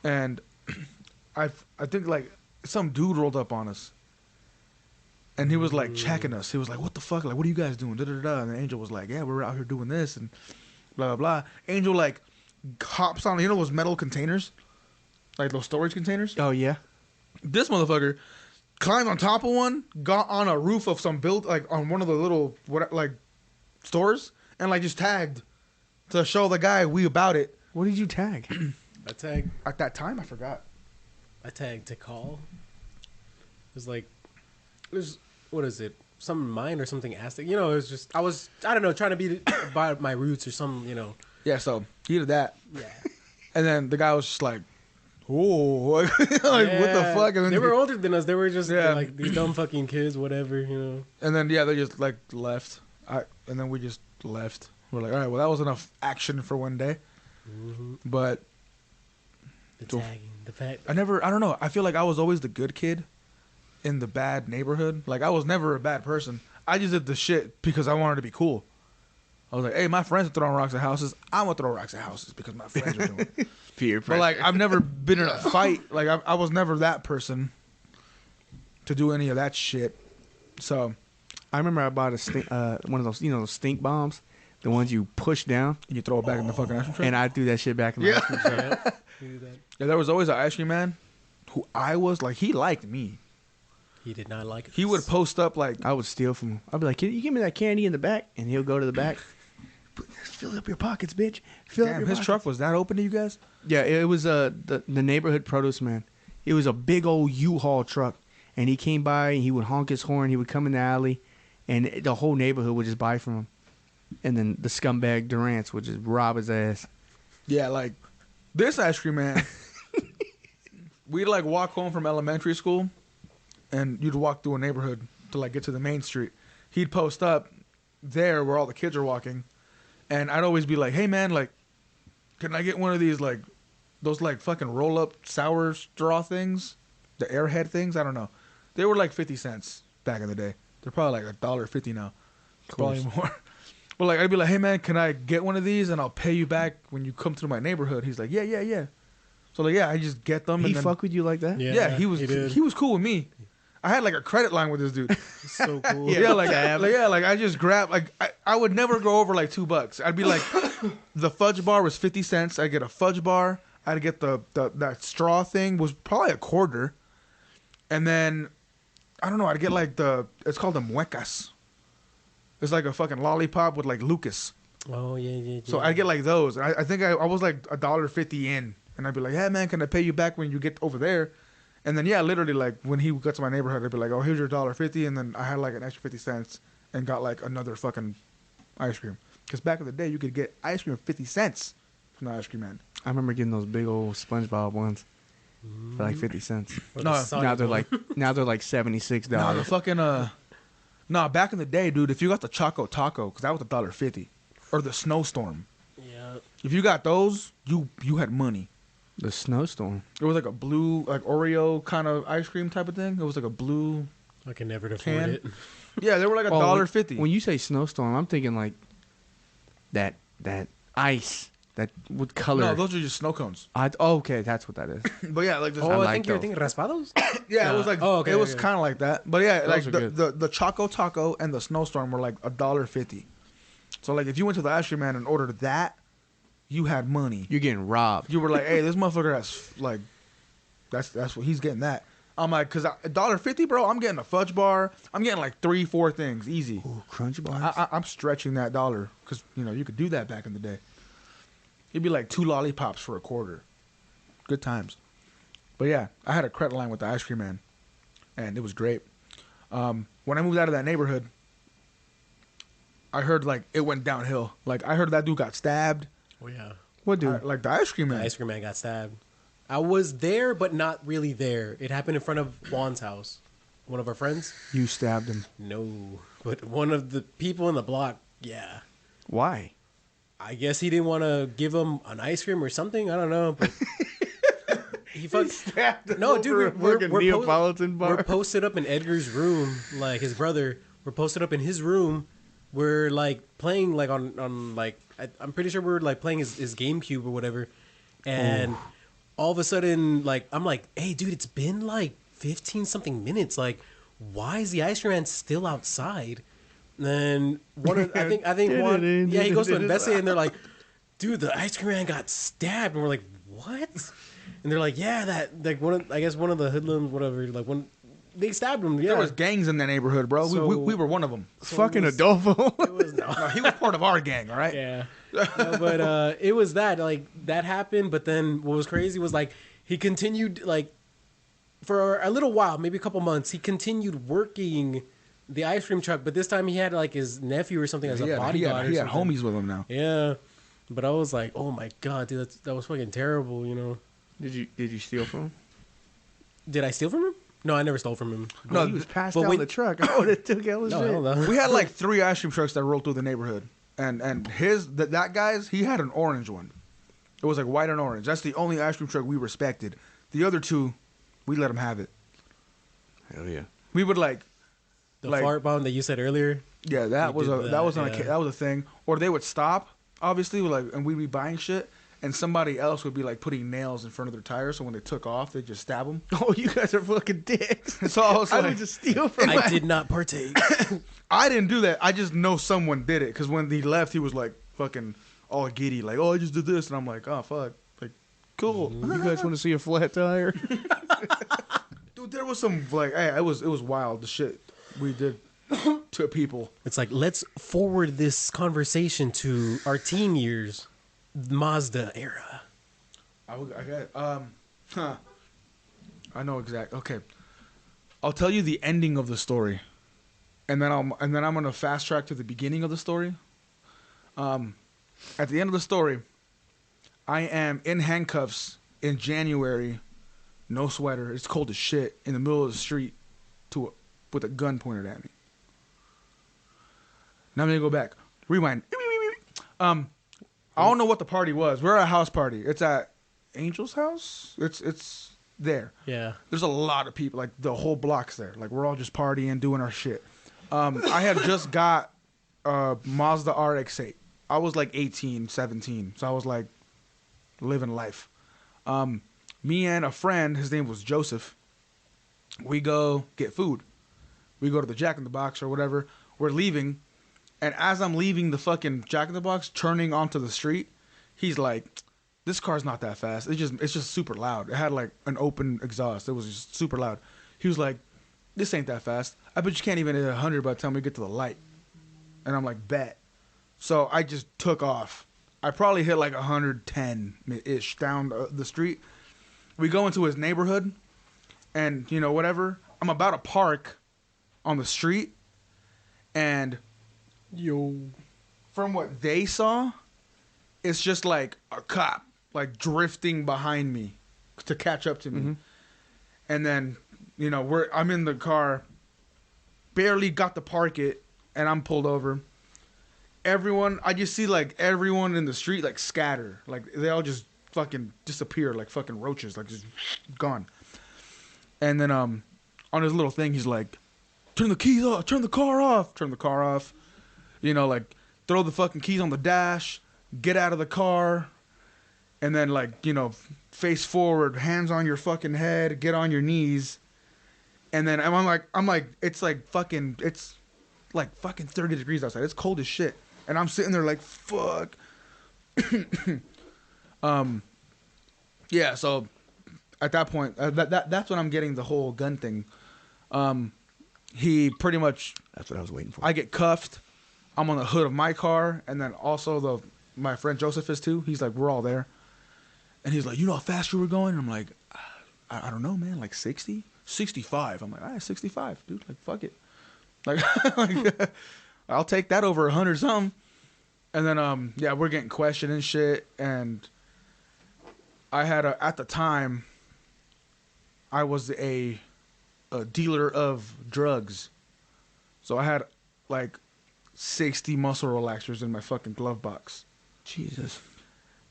And I think like some dude rolled up on us. And he was like checking us. He was like, "What the fuck? Like, what are you guys doing?" Da da da. And Angel was like, "Yeah, we're out here doing this and blah blah blah." Angel like hops on, you know, those metal containers, like those storage containers. Oh yeah. This motherfucker climbed on top of one, got on a roof of some like on one of the little like stores, and like just tagged to show the guy we about it. What did you tag? I tagged At that time, I forgot. to call. It was like, what is it? Some mine or something Aztec. You know, it was just, I don't know, trying to be about my roots or some, you know. Yeah, so he did that, Yeah. and then the guy was just like, "Oh, like what the fuck?" And then they were older than us. They were just Yeah. like these dumb fucking kids, whatever, you know. And then they just like left. And then we just left. We're like, all right, well that was enough action for one day. Mm-hmm. But The So- tagging, the fact. I don't know. I feel like I was always the good kid in the bad neighborhood. Like I was never a bad person. I just did the shit because I wanted to be cool. I was like, hey, my friends are throwing rocks at houses. I'm gonna throw rocks at houses because my friends are doing it. Peer But like I've never been in a fight. Like I was never that person to do any of that shit. So I remember I bought one of those, you know, those stink bombs, the ones you push down, you throw it back in the fucking ice cream truck. and I threw that shit back in the ice cream truck. Yeah. Do that. Yeah, there was always an ice cream man who I was like, he liked me. He did not like it. He would post up like, I would steal from him. I'd be like, "Can you give me that candy in the back?" And he'll go to the back. Fill up your pockets, bitch. Fill up damn, your his pockets. truck was that open to you guys? Yeah, it was the neighborhood produce man. It was a big old U-Haul truck, and he came by and he would honk his horn. He would come in the alley, and the whole neighborhood would just buy from him. And then the scumbag Durant's would just rob his ass. Yeah, like this ice cream man. We'd like walk home from elementary school, and you'd walk through a neighborhood to like get to the main street. He'd post up there where all the kids are walking, and I'd always be like, "Hey man, like, can I get one of these like those like fucking roll up sour straw things, the Airhead things? I don't know. They were like 50 cents back in the day. They're probably like $1.50 now, probably more." But like I'd be like, "Hey man, can I get one of these and I'll pay you back when you come through my neighborhood?" He's like, "Yeah." So like, yeah, I just get them. He and then, fuck with you like that? yeah, he was did. he was cool with me. I had like a credit line with this dude. So cool. Yeah, like I just grabbed like I would never go over like $2. I'd be like, the fudge bar was 50 cents. I get a fudge bar. I'd get the that straw thing was probably a quarter, and then I don't know. I'd get like it's called the muecas. It's like a fucking lollipop with like Lucas. Oh yeah. So I'd get like those. And I think I was like $1.50 in, and I'd be like, "Hey man, can I pay you back when you get over there?" And then literally like when he got to my neighborhood, I'd be like, "Oh, here's your $1.50," and then I had like an extra 50 cents and got like another fucking ice cream. Because back in the day, you could get ice cream for 50 cents from the ice cream man. I remember getting those big old SpongeBob ones for like 50 cents. No, Now they're like $76. No, the fucking back in the day, dude, if you got the Choco Taco, because that was $1.50, or the Snowstorm. Yeah. If you got those, you had money. The snowstorm. It was like a blue, like Oreo kind of ice cream type of thing. It was like a blue. I can never afford Can? it. Yeah, they were like $1.50. When you say snowstorm, I'm thinking like that ice that would color. No, those are just snow cones. Okay, that's what that is. But yeah, like this. Oh, I like think you're those. thinking raspados? Yeah, it was like okay, it was okay. kind of like that. But yeah, like Those are good. the Choco Taco and the Snowstorm were like $1.50. So like if you went to the ice cream man and ordered that, you had money. You're getting robbed. You were like, hey, this motherfucker has like, that's what he's getting that. I'm like, cause $1.50, bro. I'm getting a fudge bar. I'm getting like 3-4 things easy. Ooh, Crunch bars. I'm stretching that dollar because you could do that back in the day. It'd be like 2 lollipops for a quarter. Good times. But yeah, I had a credit line with the ice cream man, and it was great. When I moved out of that neighborhood, I heard like it went downhill. Like I heard that dude got stabbed. Oh yeah. What dude? Like the ice cream The man. ice cream man got stabbed. I was there, but not really there. It happened in front of Juan's house. One of our friends. You stabbed him. No, but one of the people in the block. Yeah. Why? I guess he didn't want to give him an ice cream or something. I don't know. But he fucked. No, dude, Neapolitan bar. we're posted up in Edgar's room, like his brother. We're posted up in his room. We're like playing like on like I'm pretty sure we were like playing his GameCube or whatever, and all of a sudden like I'm like, hey dude, it's been like 15 something minutes. Like, why is the ice cream man still outside? And then I think one he goes to investigate and they're like, dude, the ice cream man got stabbed, and we're like, what? And they're like, yeah, that like one of the hoodlums, whatever, like one. They stabbed him. Yeah, There was gangs in that neighborhood, bro. So- we were one of them. Fucking it was- Adolfo. It was No, he was part of our gang, all right? yeah, no, but it was that happened. But then what was crazy was like he continued like for a little while, maybe a couple months. He continued working the ice cream truck, but this time he had like his nephew or something as a bodyguard. He or had something. homies with him now. Yeah, but I was like, oh my god, dude, that was fucking terrible. You know, Did you steal from him? did I steal from him? No, I never stole from him. No, he was passed but down when- the truck. I would have took all his No, shit. hell no. We had like 3 ice cream trucks that rolled through the neighborhood, and that guy's he had an orange one. It was like white and orange. That's the only ice cream truck we respected. The other 2, we let him have it. Hell yeah. We would like, The like- fart bomb that you said earlier. yeah, that We was did that was that, that was a thing. Or they would stop, obviously, like, and we'd be buying shit, and somebody else would be like putting nails in front of their tires. So when they took off, they just stab them. Oh, you guys are fucking dicks. So I was I like, would just steal from I did not partake. I didn't do that. I just know someone did it because when he left, he was like fucking all giddy, like, "Oh, I just did this," and I'm like, "Oh, fuck, like, cool." You guys want to see a flat tire? Dude, there was some like, hey, it was wild the shit we did to people. It's like, let's forward this conversation to our teen years, Mazda era. I know exact. Okay, I'll tell you the ending of the story, and then I'm gonna fast track to the beginning of the story. At the end of the story, I am in handcuffs in January, no sweater. It's cold as shit in the middle of the street, with a gun pointed at me. Now I'm gonna go back. Rewind. I don't know what the party was. We're at a house party. It's at Angel's house. It's there. Yeah. There's a lot of people. Like the whole block's there. Like we're all just partying, doing our shit. I had just got a Mazda RX-8. I was like 18, 17. So I was like living life. Me and a friend, his name was Joseph. We go get food. We go to the Jack in the Box or whatever. We're leaving, and as I'm leaving the fucking Jack in the Box, turning onto the street, he's like, "This car's not that fast. It's just super loud. It had like an open exhaust. It was just super loud." He was like, "This ain't that fast. I bet you can't even hit 100 by the time we get to the light." And I'm like, "Bet." So I just took off. I probably hit like 110-ish down the street. We go into his neighborhood, and you know whatever. I'm about to park on the street, and from what they saw, it's just like a cop like drifting behind me to catch up to me. Mm-hmm. And then, you know, I'm in the car, barely got to park it, and I'm pulled over. I just see like everyone in the street like scatter. Like they all just fucking disappear like fucking roaches, like just gone. And then on his little thing, he's like, turn the keys off, turn the car off. You know, like throw the fucking keys on the dash, get out of the car, and then like, you know, face forward, hands on your fucking head, get on your knees. And then I'm like, it's like fucking 30 degrees outside. It's cold as shit. And I'm sitting there like, fuck. Yeah, so at that point, that's when I'm getting the whole gun thing. He pretty much... That's what I was waiting for. I get cuffed. I'm on the hood of my car, and then also my friend Joseph is too. He's like, we're all there. And he's like, you know how fast you were going? And I'm like, I don't know, man, like 60? 65. I'm like, all right, 65, dude. Like, fuck it. Like, I'll take that over 100 something. And then, yeah, we're getting questioned and shit. And I had at the time, I was a dealer of drugs. So I had like 60 muscle relaxers in my fucking glove box. Jesus.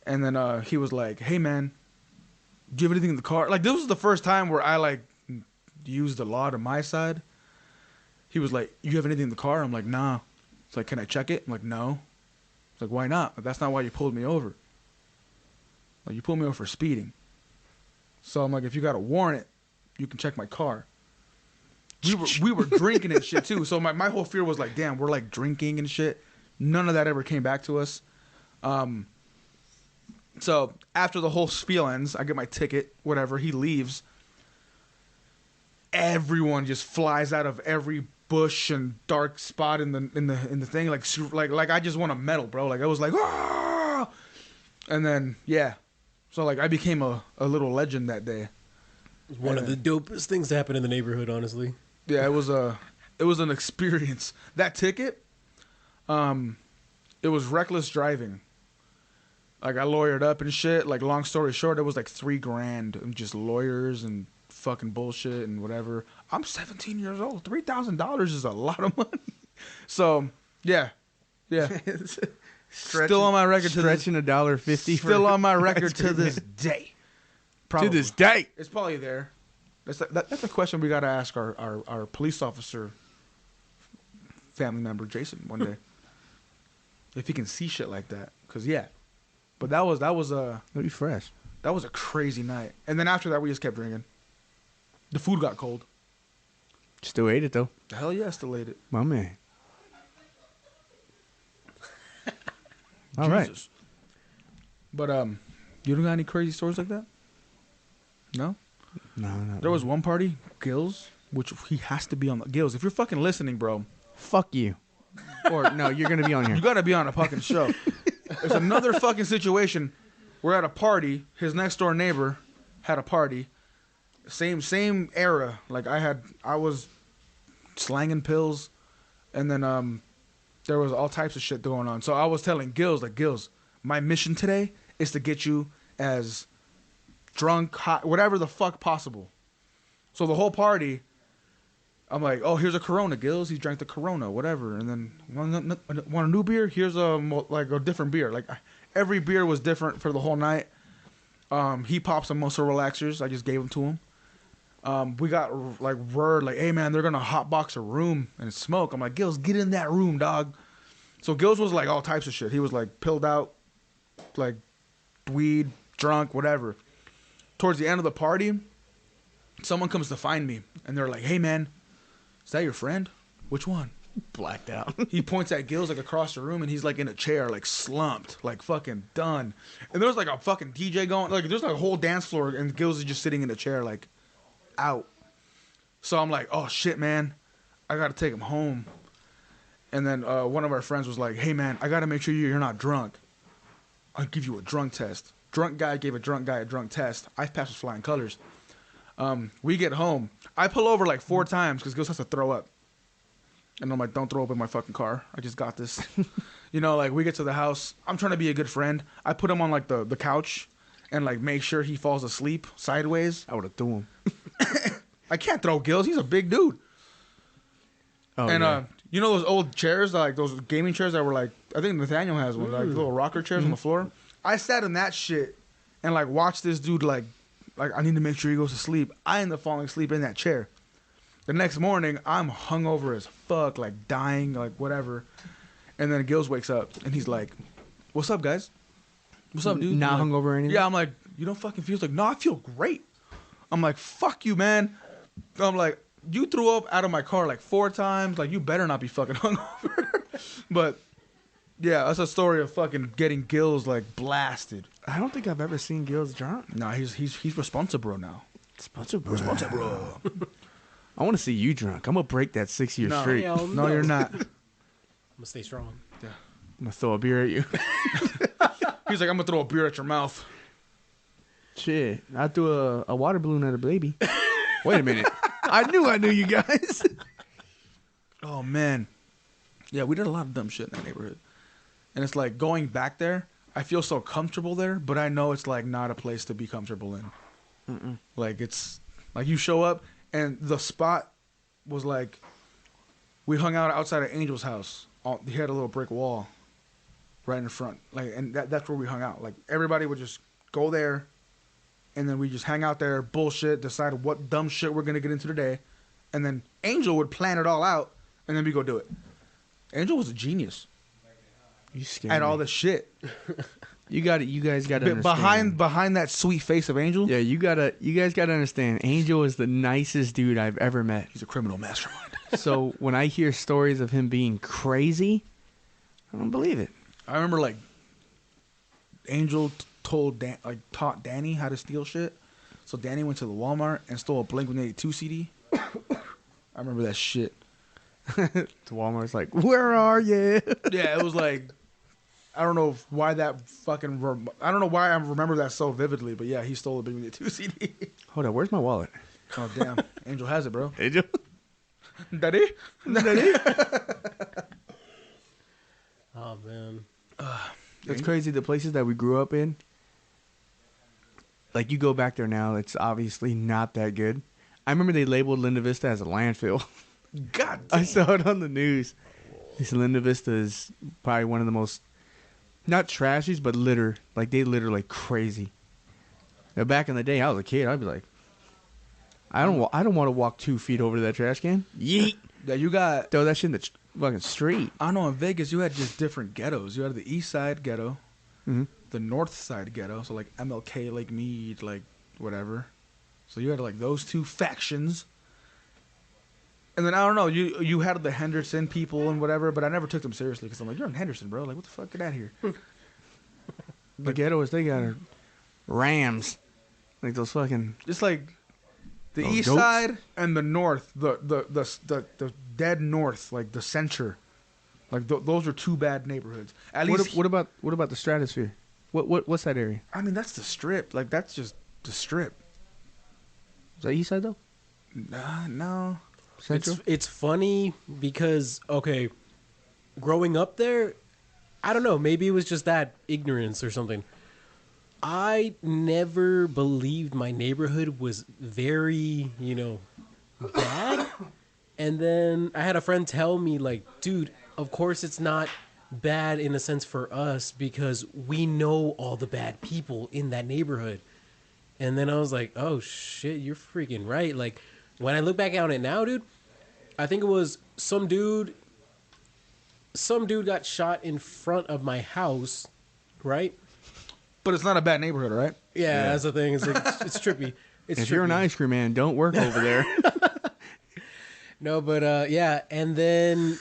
And then he was like, hey, man, do you have anything in the car? Like, this was the first time where I, like, used the law to my side. He was like, you have anything in the car? I'm like, nah. It's like, can I check it? I'm like, no. It's like, why not? Like, that's not why you pulled me over. Like, you pulled me over for speeding. So I'm like, if you got a warrant, you can check my car. We were drinking and shit, too. So my whole fear was like, damn, we're, like, drinking and shit. None of that ever came back to us. So after the whole spiel ends, I get my ticket, whatever. He leaves. Everyone just flies out of every bush and dark spot in the thing, like I just want a medal, bro. Like I was like, ah! And then yeah, so like I became a little legend that day. One of the dopest things to happen in the neighborhood, honestly. Yeah, it was an experience. That ticket, it was reckless driving. Like I lawyered up and shit. Like long story short, it was like $3,000 and just lawyers and fucking bullshit and whatever. I'm 17 years old. $3,000 is a lot of money. So yeah. Still on my record to this. Stretching $1.50. Still on my record to this day. Probably. To this day. It's probably there. That's a question we got to ask our police officer family member Jason one day, if he can see shit like that. Cause yeah, but that was That'd be fresh. That was a crazy night. And then after that, we just kept drinking. The food got cold. Still ate it though. Hell yeah, still ate it. My man. All right. But you don't got any crazy stories like that? No. No. There was one party, Gills, which he has to be on. Gills, if you're fucking listening, bro. Fuck you. Or no, you're gonna be on here. You gotta be on a fucking show. There's another fucking situation. We're at a party. His next door neighbor had a party. Same era. Like I was slanging pills, and then there was all types of shit going on. So I was telling Gills, like, Gills, my mission today is to get you as drunk, hot, whatever the fuck possible. So the whole party, I'm like, oh, here's a Corona, Gills. He drank the Corona, whatever. And then want a new beer? Here's a different beer. Like every beer was different for the whole night. He popped some muscle relaxers. I just gave them to him. We got like word like, hey man, they're gonna hotbox a room and smoke. I'm like, Gills, get in that room, dog. So Gills was like all types of shit. He was like pilled out, like weed, drunk, whatever. Towards the end of the party, someone comes to find me. and they're like, "Hey man, is that your friend? Which one?" Blacked out. He points at Gills like across the room, and he's like in a chair, like slumped, like fucking done. And there's like a fucking DJ going, like there's like a whole dance floor, and Gills is just sitting in a chair, like out. So I'm like, oh shit, man, I gotta take him home. And then one of our friends was like, hey man, I gotta make sure you're not drunk. I'll give you a drunk test. Drunk guy gave a drunk guy a drunk test. I passed with flying colors. We get home. I pull over like 4 times because Gills has to throw up. And I'm like, don't throw up in my fucking car. I just got this. You know, like we get to the house. I'm trying to be a good friend. I put him on like the couch and like make sure he falls asleep sideways. I would have threw him. I can't throw Gills. He's a big dude. Oh, And yeah. you know those old chairs, like those gaming chairs that were like, I think Nathaniel has one, like little rocker chairs on the floor. I sat in that shit and like watched this dude like I need to make sure he goes to sleep. I end up falling asleep in that chair. The next morning, I'm hungover as fuck, like dying, like whatever. And then Gills wakes up and he's like, "What's up, guys? What's up, dude?" Not I'm like, hungover or anything? Yeah, I'm like, "You don't fucking feel?" He's like, "No, I feel great." I'm like, "Fuck you, man." I'm like, "You threw up out of my car like 4 times. Like, you better not be fucking hungover." But yeah, that's a story of fucking getting Gills like blasted. I don't think I've ever seen Gills drunk. Nah, he's responsible now. Responsible. I want to see you drunk. I'm going to break that 6-year No. streak. Hell No, you're not. I'm gonna stay strong. I'm going to throw a beer at you. He's like, "I'm gonna throw a beer at your mouth." Shit. I threw a water balloon at a baby. Wait a minute. I knew you guys. Oh man, yeah, we did a lot of dumb shit in that neighborhood, and it's like going back there. I feel so comfortable there, but I know it's like not a place to be comfortable in. Like it's like you show up, and the spot was like we hung out outside of Angel's house. He had a little brick wall right in the front, like, and that's where we hung out. Like everybody would just go there, and then we just hang out there, bullshit, decide what dumb shit we're gonna get into today, and then Angel would plan it all out, and then we go do it. Angel was a genius You scared at me. all the shit. You guys got to understand. Behind that sweet face of Angel, Yeah, you guys got to understand. Angel is the nicest dude I've ever met. he's a criminal mastermind. So when I hear stories of him being crazy, I don't believe it. I remember like Angel taught Danny how to steal shit. So Danny went to the Walmart and stole a Blink-182 CD. I remember that shit. The Walmart's like, where are you? Yeah, it was like, I don't know why that fucking, I don't know why I remember that so vividly, but yeah, he stole a Blink-182 CD. Hold on, where's my wallet? Oh damn, Angel has it, bro. Angel? Daddy, Daddy. Oh man. It's crazy. The places that we grew up in, like you go back there now, it's obviously not that good. I remember they labeled Linda Vista as a landfill. God I damn. saw it on the news. This Linda Vista is probably one of the most, not trashies, but litter. Like they litter like crazy. Now, back in the day, I was a kid. I'd be like, I don't want to walk 2 feet over to that trash can. Yeet. Yeah, you got. Throw that shit in the fucking street. I know in Vegas you had just different ghettos. You had the East Side ghetto, Mm-hmm. the North Side ghetto, so like MLK, Lake Mead, like whatever. So you had like those 2 factions. And then I don't know, you had the Henderson people and whatever, but I never took them seriously because I'm like, you're in Henderson, bro. Like, what the fuck? Get out of here. The ghettos, they got Rams. Like those fucking. Just like the Those East goats? Side and the North, the dead North, like the center. Like those are 2 bad neighborhoods. At least What about the Stratosphere? What's that area? I mean, that's the Strip. Like that's just the Strip. Is that East Side though? No. Central? It's funny because okay, growing up there, I don't know, maybe it was just that ignorance or something. I never believed my neighborhood was very, bad. And then I had a friend tell me like, dude, of course it's not bad in a sense for us because we know all the bad people in that neighborhood. And then I was like, oh shit, you're freaking right. Like when I look back on it now, dude, I think it was some dude got shot in front of my house, right? But it's not a bad neighborhood, right? Yeah, that's the thing. It's like it's trippy. It's If you're an trippy. ice cream man, don't work over there. No, but yeah, and then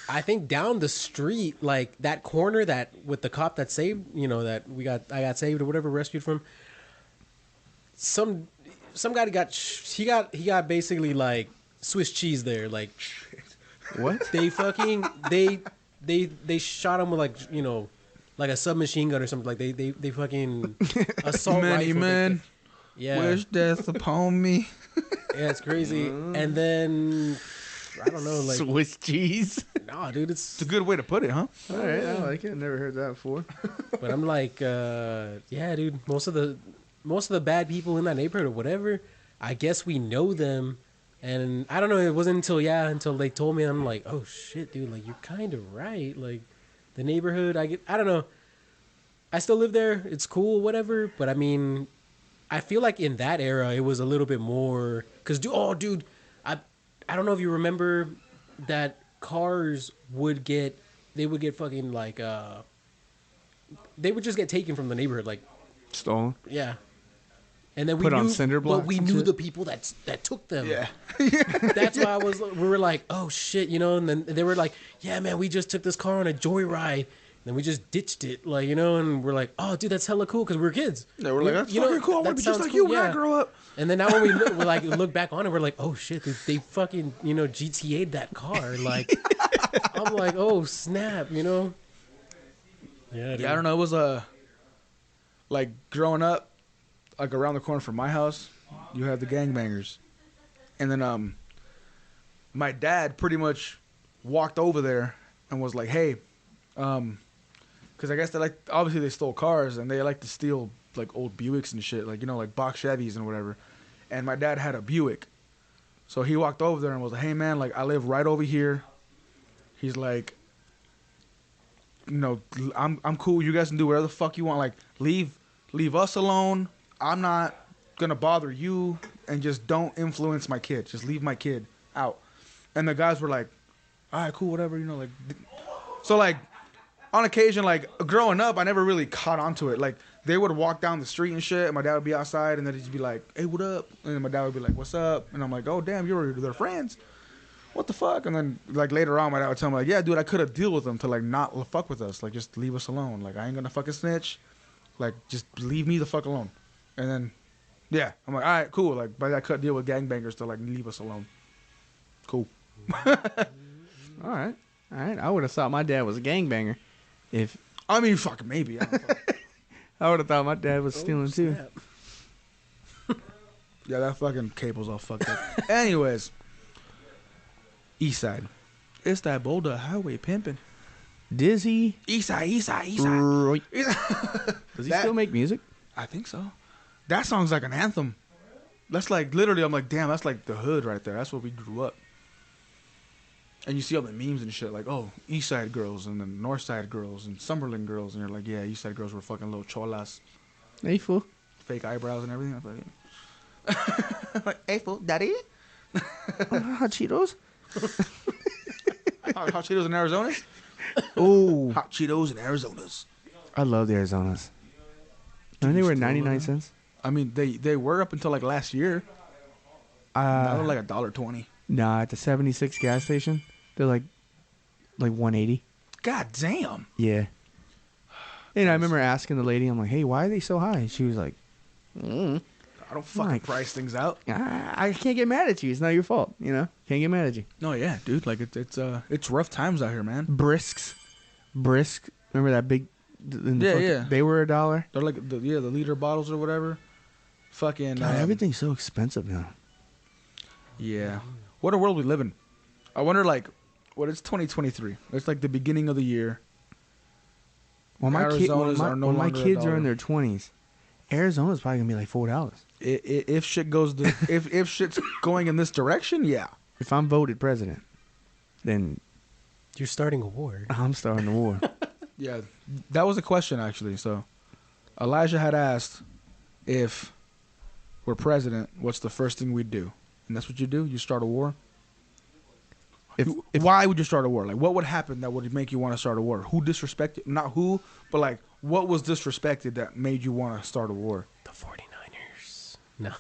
I think down the street, like that corner that with the cop that saved, that I got saved or whatever, rescued from. Some guy he got basically like Swiss cheese there. Like What? they fucking they shot him with like a submachine gun or something. Like they fucking assault Many rifle. men Yeah, wish death upon me. yeah, it's crazy. And then I don't know, like Swiss cheese. nah, dude, It's a good way to put it, huh? All right, I like it. Never heard that before. But I'm like, yeah, dude. Most of the bad people in that neighborhood or whatever, I guess we know them. And I don't know. It wasn't until they told me. I'm like, oh shit, dude. Like you're kind of right. Like the neighborhood. I don't know. I still live there. It's cool, whatever. But I mean, I feel like in that era it was a little bit more. Cause dude, I don't know if you remember that cars would get fucking like they would just get taken from the neighborhood, like Stolen. yeah. And then we Put knew, on cinder blocks but we and knew shit? the people that took them. Yeah. That's why we were like, oh shit, and then they were like, yeah, man, we just took this car on a joyride. And then we just ditched it, like, and we're like, oh, dude, that's hella cool because we're kids. Yeah, we're like, that's fucking cool. I want to be just like you when I grow up. And then now when we look back on it, we're like, oh shit, they fucking GTA'd that car. Like, I'm like, oh snap, Yeah, dude. Yeah, I don't know. It was like growing up, like around the corner from my house, you have the gangbangers, and then my dad pretty much walked over there and was like, hey, because I guess obviously they stole cars and they like to steal like old Buicks and shit, like like box Chevys and whatever. And my dad had a Buick, so he walked over there and was like, hey man, like I live right over here. He's like, I'm cool. You guys can do whatever the fuck you want. Like, leave us alone. I'm not gonna bother you, and just don't influence my kid. Just leave my kid out. And the guys were like, all right, cool, whatever. So like, on occasion, like growing up, I never really caught onto it. Like they would walk down the street and shit, and my dad would be outside, and then he'd be like, hey, what up? And then my dad would be like, what's up? And I'm like, oh damn, you're their friends. What the fuck? And then like later on, my dad would tell me like, yeah, dude, I could have deal with them to like not fuck with us. Like just leave us alone. Like I ain't gonna fucking snitch. Like just leave me the fuck alone. And then, yeah, I'm like, all right, cool. Like, but I could deal with gangbangers to like leave us alone. Cool. All right. I would have thought my dad was a gangbanger. I mean, fucking maybe. I don't know. I would have thought my dad was stealing too. Yeah, that fucking cable's all fucked up. Anyways, East Side. It's that Boulder Highway pimping. Dizzy. East Side. Right. Does he That- still make music? I think so. That song's like an anthem. That's like literally. I'm like, damn. That's like the hood right there. That's where we grew up. And you see all the memes and shit, like, oh, East Side girls and then North Side girls and Summerlin girls, and you're like, yeah, East Side girls were fucking little cholas, Hey, fool. fake eyebrows and everything. I'm like, hey, fool, daddy. Hot Cheetos? Hot Cheetos in Arizona. Oh, Hot Cheetos in Arizona's. I love the Arizonas. And they were 99 cents. I mean, they were up until like last year. Now they're like $1.20. Nah, at the 76 gas station, they're like 180. God damn. Yeah. And I remember asking the lady, I'm like, hey, why are they so high? She was like, I don't fucking Mike. price things out. I can't get mad at you. It's not your fault, Can't get mad at you. No, yeah, dude. Like it's rough times out here, man. Brisk. Remember that big? Yeah. They were $1. They're like the liter bottles or whatever. Fucking. God, everything's so expensive now. Yeah. What a world we live in. I wonder, like, it's 2023. It's like the beginning of the year. Well, my Arizonas are no when my longer kids are in $1. their 20s, Arizona's probably gonna be like $4. If shit goes, if shit's going in this direction, yeah. If I'm voted president, then You're starting a war. I'm starting the war. Yeah, that was a question actually. So, Elijah had asked if we're president, what's the first thing we'd do? And that's what you do? You start a war? If Why would you start a war? Like, what would happen that would make you want to start a war? Who disrespected? Not who, but like, what was disrespected that made you want to start a war? The 49ers. No.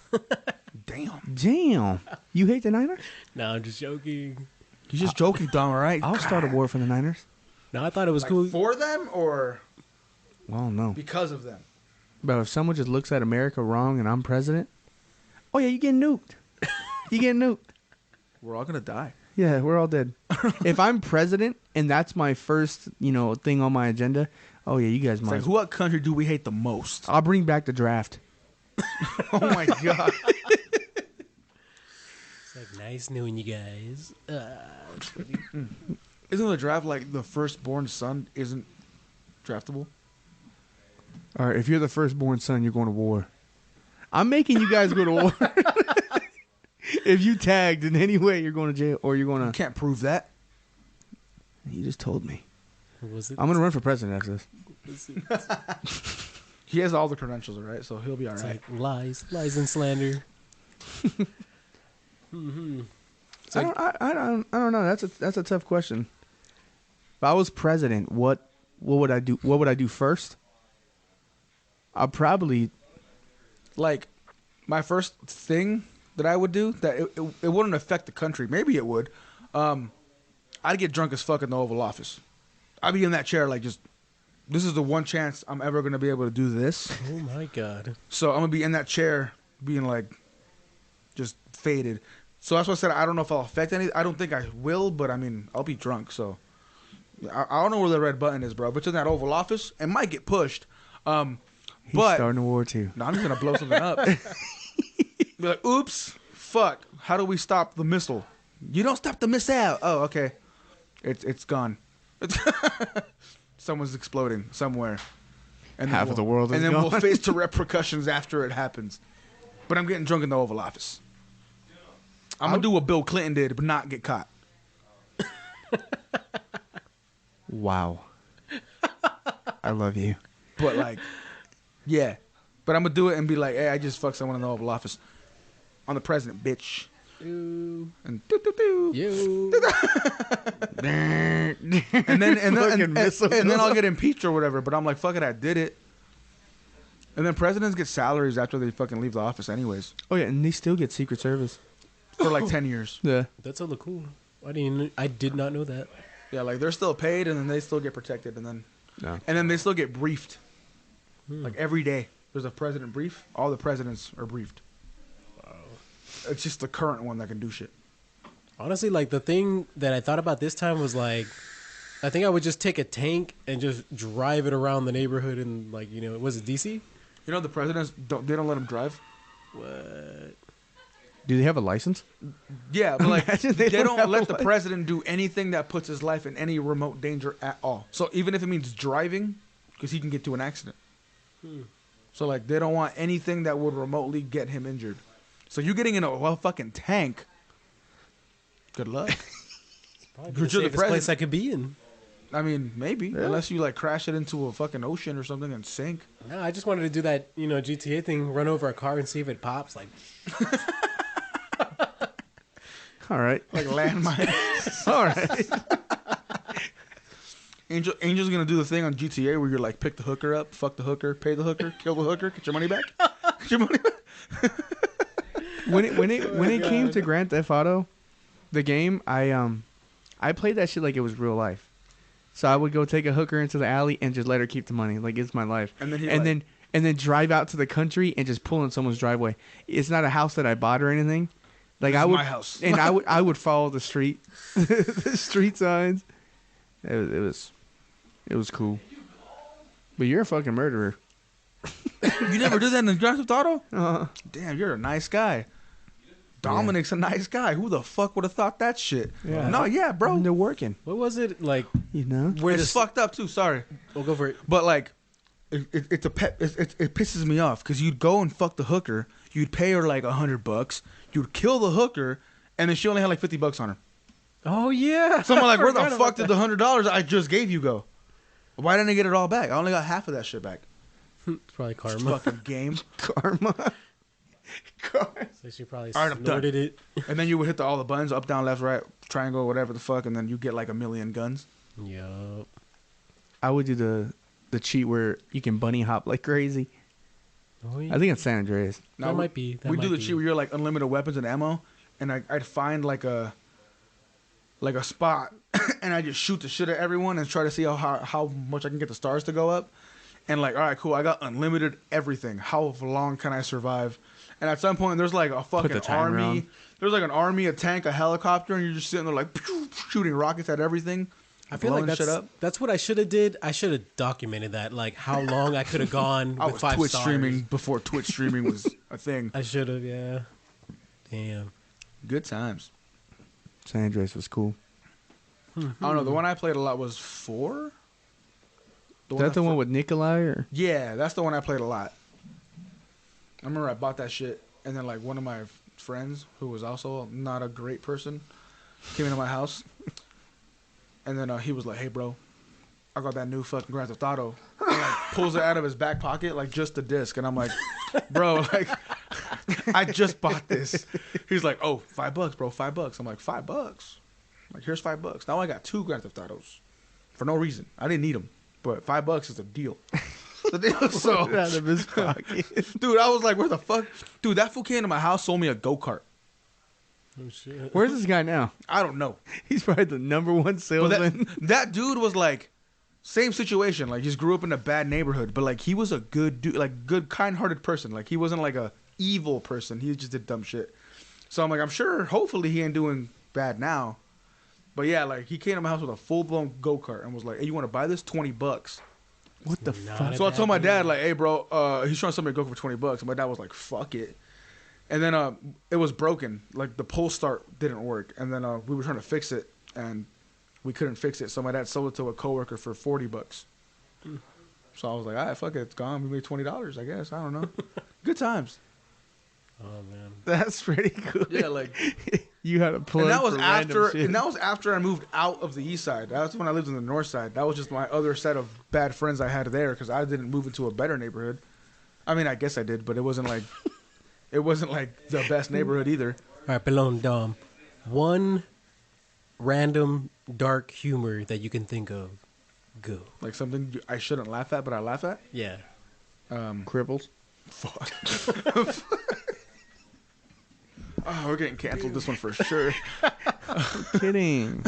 Damn. You hate the Niners? No, I'm just joking. You're just joking, Dom, all right? I'll start a war for the Niners. No, I thought it was Like cool. for them or Well, no. because of them? But if someone just looks at America wrong and I'm president, oh yeah, you getting nuked. You getting nuked. We're all gonna die. Yeah, we're all dead. If I'm president and that's my first, thing on my agenda, oh yeah, you guys It's might. like, what country do we hate the most? I'll bring back the draft. Oh my god. It's like nice knowing you guys. It's funny. Isn't the draft like the firstborn son isn't draftable? All right, if you're the firstborn son, you're going to war. I'm making you guys go to war. If you tagged in any way, you're going to jail or you're going You to. can't prove that. You just told me. What was it? I'm going to run for president after this. Was it- He has all the credentials, all right? So he'll be all It's right. like lies and slander. Mm-hmm. I don't know. That's a tough question. If I was president, what would I do? What would I do first? I'd probably Like, my first thing that I would do that it wouldn't affect the country. Maybe it would. I'd get drunk as fuck in the Oval Office. I'd be in that chair like just. This is the one chance I'm ever gonna be able to do this. Oh my god. So I'm gonna be in that chair, being like, just faded. So that's why I said I don't know if I'll affect any. I don't think I will, but I mean I'll be drunk. So I don't know where the red button is, bro. But in that Oval Office, it might get pushed. he's But starting a war too. no, I'm just gonna blow something up. Be like, oops, fuck. How do we stop the missile? You don't stop the missile. Oh, okay. It's gone. Someone's exploding somewhere. And then Half of the world is And then gone. we'll face the repercussions after it happens. But I'm getting drunk in the Oval Office. I'm gonna do what Bill Clinton did, but not get caught. Wow. I love you. But like, yeah. But I'm gonna do it and be like, hey, I just fucked someone in the Oval Office. I'm the president, bitch. Ew. And doo doo doo. You. And then Fucking missile and then goes I'll off. get impeached or whatever. But I'm like, fuck it, I did it. And then presidents get salaries after they fucking leave the office, anyways, Oh yeah, and they still get Secret Service. for like 10 years. Yeah. That's hella cool. I did not know that. Yeah, like they're still paid, and then they still get protected, and No. then they still get briefed. Like every day, there's a president brief. All the presidents are briefed. Wow. It's just the current one that can do shit. Honestly, like the thing that I thought about this time was like, I think I would just take a tank and just drive it around the neighborhood and like, was it DC? You know, the presidents don't let them drive. What? Do they have a license? Yeah, but like Imagine they they don't don't have let a the license. president do anything that puts his life in any remote danger at all. So even if it means driving, because he can get to an accident. So like they don't want anything that would remotely get him injured. So you getting in a fucking tank. Good luck. Probably You're the the safest president. place I could be in. I mean, maybe Yeah. unless you like crash it into a fucking ocean or something and sink. No, I just wanted to do that, GTA thing, run over a car and see if it pops. Like, All right. Like landmine. All right. Angel's gonna do the thing on GTA where you're like pick the hooker up, fuck the hooker, pay the hooker, kill the hooker, get your money back. Get your money back. when it came to Grand Theft Auto, the game, I played that shit like it was real life. So I would go take a hooker into the alley and just let her keep the money, like it's my life. And then he and then drive out to the country and just pull in someone's driveway. It's not a house that I bought or anything. Like This I is would, my house. and I would follow the street, the street signs. It was cool. But you're a fucking murderer. You never did that in Grand Theft Auto? Uh, Damn, you're a nice guy. Dominic's a nice guy. Who the fuck would have thought that shit? Yeah. No, yeah, bro. they're working. what was it? Like, You know. where It's this? fucked up too. Sorry, We'll go for it. but like, it's a pet. It pisses me off because you'd go and fuck the hooker. You'd pay her like $100. You'd kill the hooker, and then she only had like $50 on her. Oh, yeah. Someone like, where the Forgot fuck about did the $100 I just gave you go? Why didn't I get it all back? I only got half of that shit back. that? It's probably karma. Fucking game. Karma. So she probably All right, I'm done. snorted it. And then you would hit all the buttons, up, down, left, right, triangle, whatever the fuck, and then you get like 1,000,000 guns. Yup. I would do the cheat where you can bunny hop like crazy. Oh, yeah. I think it's San Andreas. That might be. We do the cheat where you're like unlimited weapons and ammo, and I'd find like a spot, and I just shoot the shit at everyone and try to see how much I can get the stars to go up. And like, all right, cool, I got unlimited everything. How long can I survive? And at some point, there's like a fucking army. on. There's like an army, a tank, a helicopter, and you're just sitting there like shooting rockets at everything. I feel like shit up. that's what I should have did. I should have documented that, like how long I could have gone I with was 5 Twitch stars. streaming before Twitch streaming was a thing. I should have, yeah. Damn. Good times. San Andreas was cool. I don't know. The one I played a lot was 4. Is that the one with Nikolai? Or? Yeah, that's the one I played a lot. I remember I bought that shit, and then like one of my friends, who was also not a great person, came into my house, and then he was like, "Hey, bro, I got that new fucking Grand Theft Auto," and like pulls it out of his back pocket like just the disc, and I'm like, "Bro, like I just bought this." He's like, "Oh, $5, bro, $5." I'm like, $5? Like, here's $5. Now I got 2 Grand Theft Autos for no reason. I didn't need them, but $5 is a deal. The deal. So, Out of his pocket. dude, I was like, "Where the fuck?" Dude, that fool came into my house, sold me a go-kart. Oh shit. Where's this guy now? I don't know. He's probably the number one But salesman. that dude was like, same situation. Like, just grew up in a bad neighborhood, but like he was a good dude, like good, kind-hearted person. Like he wasn't like a evil person. He just did dumb shit. So I'm like, I'm sure, hopefully, he ain't doing bad now. But yeah, like he came to my house with a full-blown go-kart and was like, "Hey, you want to buy this? $20." What the Not fuck? a So I bad told my dad, deal. like, "Hey, bro, he's trying to sell me a go-kart for $20." And my dad was like, "Fuck it." And then it was broken. Like the pull start didn't work. And then we were trying to fix it, and we couldn't fix it. So my dad sold it to a coworker for $40. So I was like, "All right, fuck it, it's gone. We made $20, I guess. I don't know. Good times." Oh man. That's pretty cool. Yeah, like, You had a plug and that was for random after, shit. and that was after I moved out of the east side. That was when I lived in the north side. That was just my other set of bad friends I had there because I didn't move into a better neighborhood. I mean, I guess I did, but it wasn't like the best neighborhood either. All right, Pelon Dom. One random dark humor that you can think of. Go. Like something I shouldn't laugh at, but I laugh at. Yeah. Cripples. Fuck. Oh, we're getting canceled this one for sure. Kidding.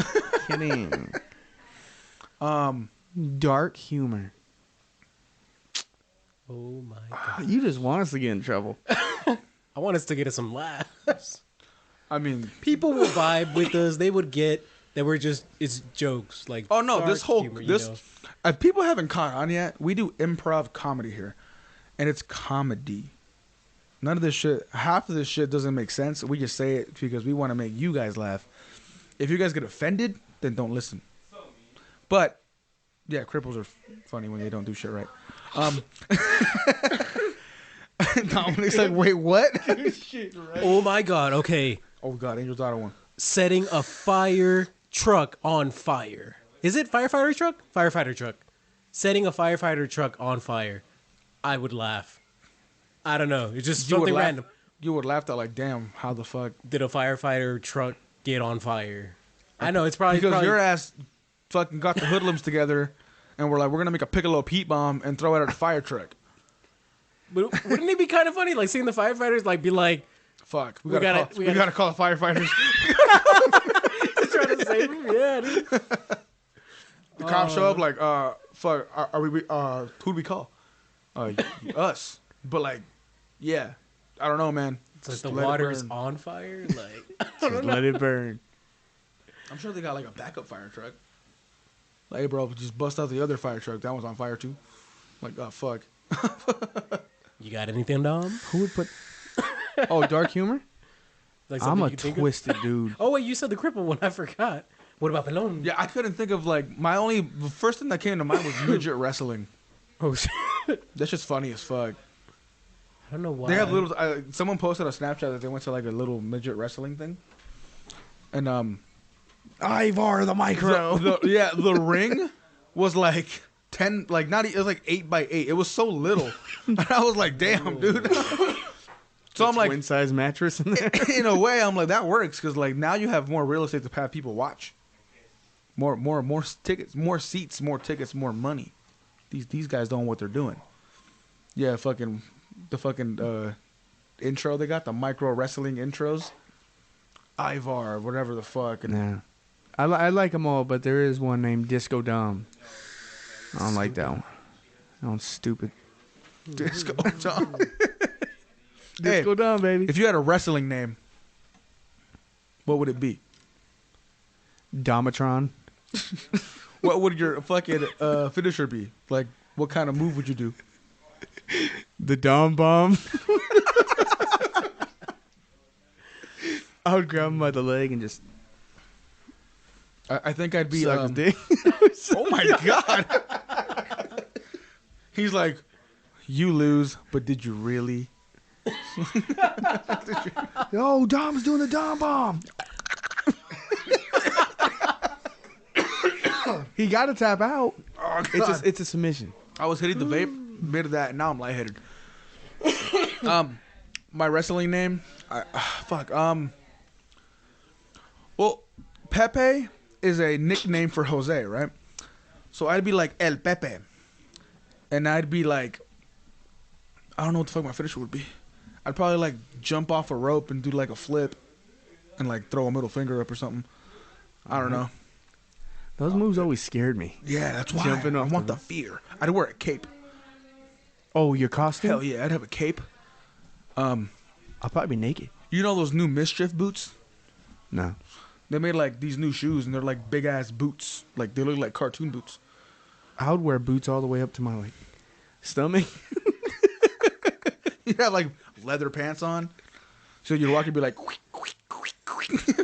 Dark humor. Oh my god. You just want us to get in trouble. I want us to get us some laughs. I mean, People will vibe with us. They would get that we're just it's jokes. Like oh no, dark this whole humor, you this know? people haven't caught on yet. We do improv comedy here, and it's comedy. None of this shit, half of this shit doesn't make sense. We just say it because we want to make you guys laugh. If you guys get offended, then don't listen. But yeah, cripples are funny when they don't do shit right. Dominic's like, "Wait, what?" Oh my god. Okay. Oh god, Angel's Auto one. Setting a fire truck on fire. Is it firefighter truck? Firefighter truck. Setting a firefighter truck on fire. I would laugh. I don't know. It's just You would something laugh- random. You would laugh at like, "Damn, how the fuck?" Did a firefighter truck get on fire? I know it's probably Because your ass fucking got the hoodlums together, and we're like, "We're gonna make a Piccolo Pete bomb and throw it at a fire truck." But wouldn't it be kind of funny, like seeing the firefighters like be like Fuck, we gotta- gotta call the firefighters. trying to save them? Yeah, dude. The cops show up like, fuck, are we, who do we call? Us. But like, yeah, I don't know, man. It's like Just the let it water's burn. on fire. Like Just let it burn. I'm sure they got like a backup fire truck. Like, "Hey, bro, just bust out the other fire truck. That one's on fire too." Like, oh fuck. you got anything, Dom? Who would put? Oh, dark humor. Like I'm something a you can think of? twisted dude. Oh wait, you said the cripple one. I forgot. What about Pelon? Yeah, I couldn't think of like the first thing that came to mind was midget wrestling. Oh shit. That's just funny as fuck. I don't know why. They have little. Someone posted a Snapchat that they went to like a little midget wrestling thing, and Ivar the micro. the ring was like 10, like not. It was like 8x8. It was so little, and I was like, "Damn, dude." So I'm like, twin size mattress in there. in a way, I'm like, that works because like now you have more real estate to have people watch. More tickets, more seats, more tickets, more money. These guys don't know what they're doing. Yeah, fucking the fucking intro they got, the micro wrestling intros. Ivar, whatever the fuck. And Yeah. I like them all, but there is one named Disco Dom. I don't like that one. That one's stupid. Disco Dom. Disco Dom, baby. If you had a wrestling name, what would it be? Domatron. What would your fucking finisher be? Like, what kind of move would you do? The Dom Bomb. I would grab him by the leg and just I think I'd be suck his dick. Oh my god. He's like, you lose, but did you really? Yo, Dom's doing the Dom Bomb. He got to tap out. Oh, God. It's a submission. I was hitting the vape, bit of that, and now I'm lightheaded. My wrestling name, well, Pepe is a nickname for Jose, right? So I'd be like El Pepe, and I'd be like, I don't know what the fuck my finisher would be. I'd probably like jump off a rope and do like a flip, and like throw a middle finger up or something. I don't know. Those moves always scared me. Yeah, that's why Jumping I off want the the fear. I'd wear a cape. Oh, your costume? Hell yeah, I'd have a cape. I'll probably be naked. You know those new Mischief boots? No. They made like these new shoes, and they're like big ass boots. Like they look like cartoon boots. I would wear boots all the way up to my like stomach. You have like leather pants on, so you'd walk and be like, quick, quick, quick, quick.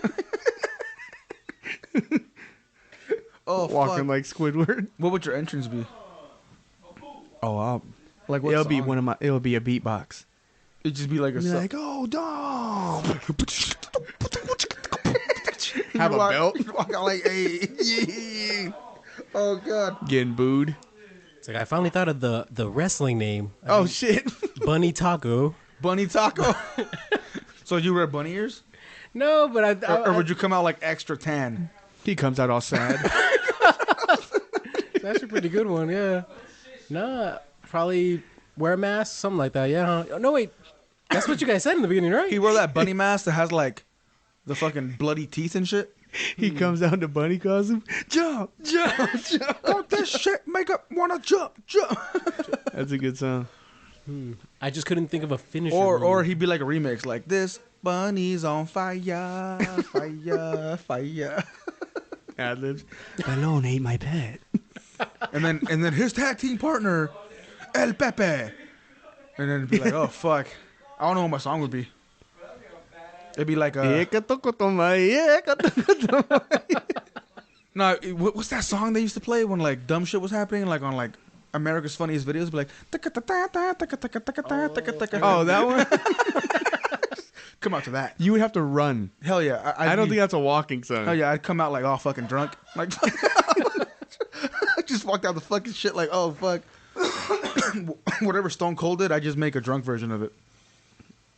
Oh, Walking fuck. like Squidward. What would your entrance be? Oh, Like what it'll be song? it'll be a beatbox. It'd just be like a Be song. like, oh, Dom. You Have a walk- belt. you walk out like, hey, yeah. Oh god. Getting booed. It's like I finally thought of the wrestling name. Oh, shit. Bunny Taco. Bunny taco. So you wear bunny ears, No, but or would you come out like extra tan? He comes out all sad. It's actually a pretty good one, yeah. Nah, probably wear a mask, something like that, yeah. Oh, no, wait. That's what you guys said in the beginning, right? He wore that bunny mask that has like the fucking bloody teeth and shit. He comes out in the bunny costume. Jump, jump, jump. Got this shit, make up wanna jump. That's a good song. I just couldn't think of a finisher. Or he'd be like a remix, like this bunny's on fire, fire, fire. Ad-libs. Balone ate my pet. And then his tag team partner, El Pepe. And then it'd be like, oh fuck, I don't know what my song would be. It'd be like no, what's that song they used to play when like dumb shit was happening, like on like America's Funniest Videos? It'd be like, Oh, that one? come out to that. You would have to run. Hell yeah, I don't think that's a walking song. Hell yeah, I'd come out like all fucking drunk, like I just walked out the fucking shit like, oh fuck. Whatever Stone Cold did, I just make a drunk version of it.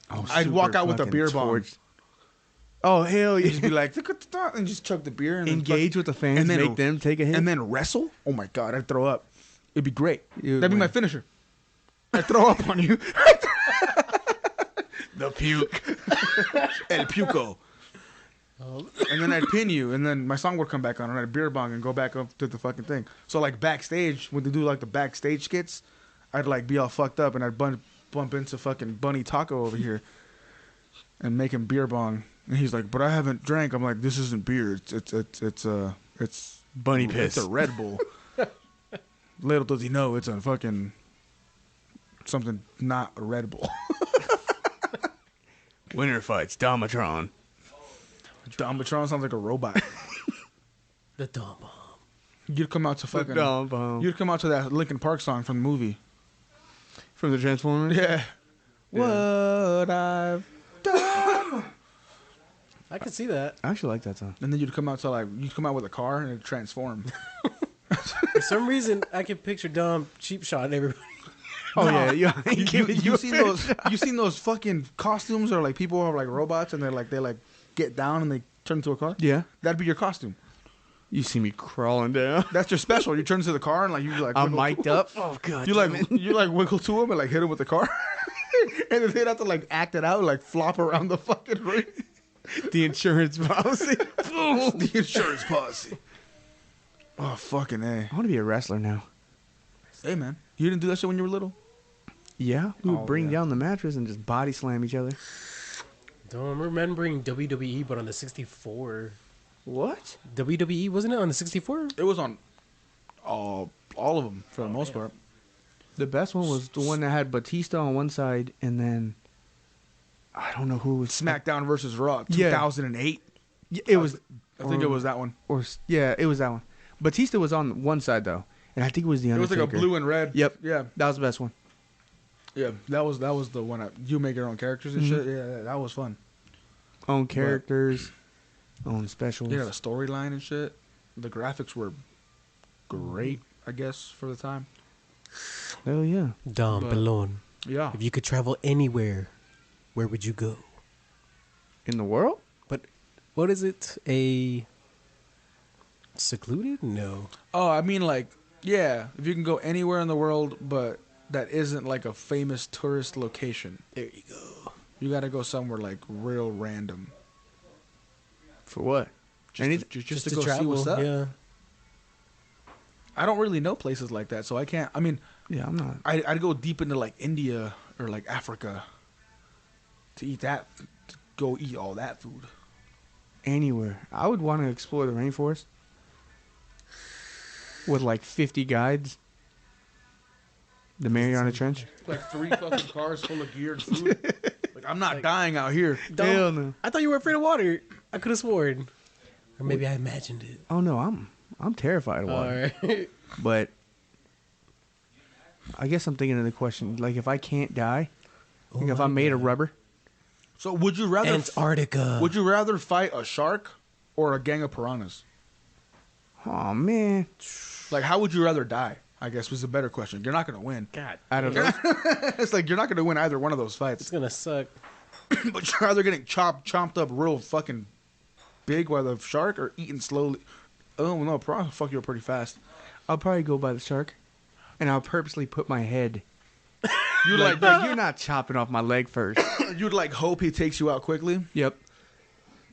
Oh, I'd walk super out with a fucking beer bong. torched. Oh, hell You'd yeah. just be like, and just chug the beer and then Engage with the fans, and then- make them take a hit. and then wrestle. Oh my god, I'd throw up. It'd be great. You would That'd be my win. finisher. I'd throw up on you. the puke. El Puco. And then I'd pin you, and then my song would come back on, and I'd beer bong and go back up to the fucking thing. So like backstage, when they do like the backstage skits, I'd like be all fucked up, and I'd bump into fucking Bunny Taco over here, and make him beer bong. And he's like, "But I haven't drank." I'm like, "This isn't beer. It's Bunny piss. It's a Red Bull." Little does he know it's a fucking something not a Red Bull. Winner fights Domatron. Domatron sounds like a robot. The dumb bomb. You'd come out to fucking. Dom bomb. You'd come out to that Linkin Park song from the movie. From the Transformers? Yeah. What I've done. I could see that. I actually like that song. And then you'd come out to like you'd come out with a car and it'd transform. For some reason, I can picture Dom cheap shot everybody. Oh, yeah. You seen those fucking costumes or like people are like robots and they get down and they turn into a car? Yeah. That'd be your costume. You see me crawling down. That's your special. You turn into the car and like you like I'm wiggle- mic'd up. Oh, God. You like wiggle to him and like hit him with the car. and then they'd have to like act it out, like flop around the fucking ring. The insurance policy. The insurance policy. Oh, fucking A. I want to be a wrestler now. Hey, man. You didn't do that shit when you were little? Yeah, we would Oh, bring yeah. down the mattress and just body slam each other. Don't remembering WWE, but on the 64. What? WWE, wasn't it on the 64? It was on all of them for the most part. The best one was the one that had Batista on one side, and then I don't know who was SmackDown versus Raw, Yeah. 2008. It was, I think it was that one. yeah, it was that one. Batista was on one side though, and I think it was the It was Undertaker. like a blue and red. Yep. Yeah. That was the best one. Yeah. That was the one. You make your own characters and shit. Yeah, that was fun. Own characters, own specials. Yeah, the storyline and shit. The graphics were great, I guess, for the time. Hell yeah. Dom But- Pelon. Yeah. If you could travel anywhere, where would you go? In the world? But what is it? A secluded? No. Oh, I mean, like, yeah, if you can go anywhere in the world, but that isn't like a famous tourist location. There you go. You got to go somewhere like real random. For what? Just to go see what's up. Yeah. I don't really know places like that, so I can't. I mean, Yeah, I'm not. I'd go deep into like India or like Africa to eat that, to go eat all that food. Anywhere. I would want to explore the rainforest with like 50 guides. The Mariana Trench. Like 3 fucking cars full of gear and food. Like, I'm not dying out here. Dom, Hell no. I thought you were afraid of water. I could have sworn. Or maybe I imagined it. Oh no, I'm terrified of water. Alright. But I guess I'm thinking of the question, like if I can't die, like if I'm made of rubber, So would you rather Antarctica. would you rather fight a shark or a gang of piranhas? oh man, Like, how would you rather die? I guess was a better question. You're not gonna win. God, I don't know. It's like you're not gonna win either one of those it's fights. gonna suck. But you're either getting chomped up real fucking big by the shark or eating slowly. Oh no, piranha fuck you up pretty fast. I'll probably go by the shark, and I'll purposely put my head. You'd Like, like you're not chopping off my leg first. you'd like hope he takes you out quickly. Yep.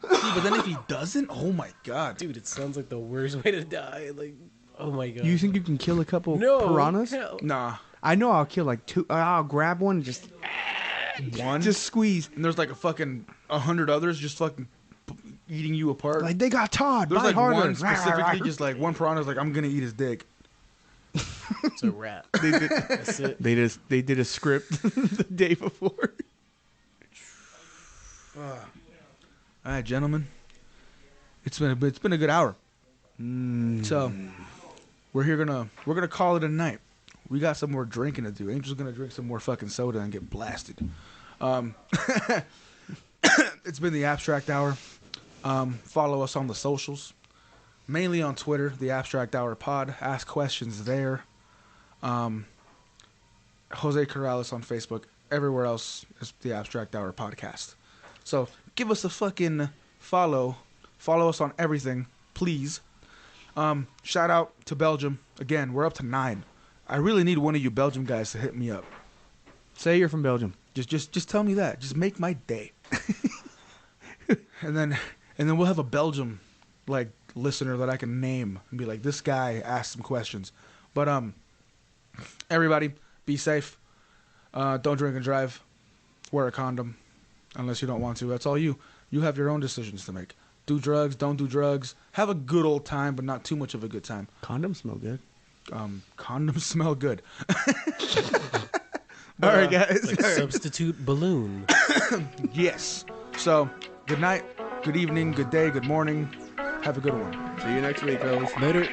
But then if he doesn't, oh my god, Dude, it sounds like the worst way to die. Like, oh my god. You think you can kill a couple no piranhas? hell. nah. I know I'll kill like 2. I'll grab one and just One, squeeze. and there's like a fucking 100 others just fucking eating you apart. Like they got Todd. There's Bite like harder. one specifically, just like one piranha's like, I'm gonna eat his dick. It's a wrap. They did, That's it. they did a script the day before. All right, gentlemen, it's been a good hour. So we're gonna call it a night. We got some more drinking to do. Angel's gonna drink some more fucking soda and get blasted. It's been the Abstract Hour. Follow us on the socials, mainly on Twitter, the Abstract Hour Pod. Ask questions there. Jose Corrales on Facebook. Everywhere else is the Abstract Hour Podcast. So give us a fucking follow. Follow us on everything, please. Shout out to Belgium. Again, we're up to 9. I really need one of you Belgium guys to hit me up. Say you're from Belgium. Just tell me that. Just make my day. and then we'll have a Belgium like listener that I can name and be like, this guy asked some questions. But everybody, be safe. Don't drink and drive. Wear a condom unless you don't want to. That's all you. You have your own decisions to make. Do drugs, don't do drugs. Have a good old time, but not too much of a good time. Condoms smell good. Condoms smell good. All right, guys. Like substitute balloon. Yes. So, good night, good evening, good day, good morning. Have a good one. See you next week, fellas. Later.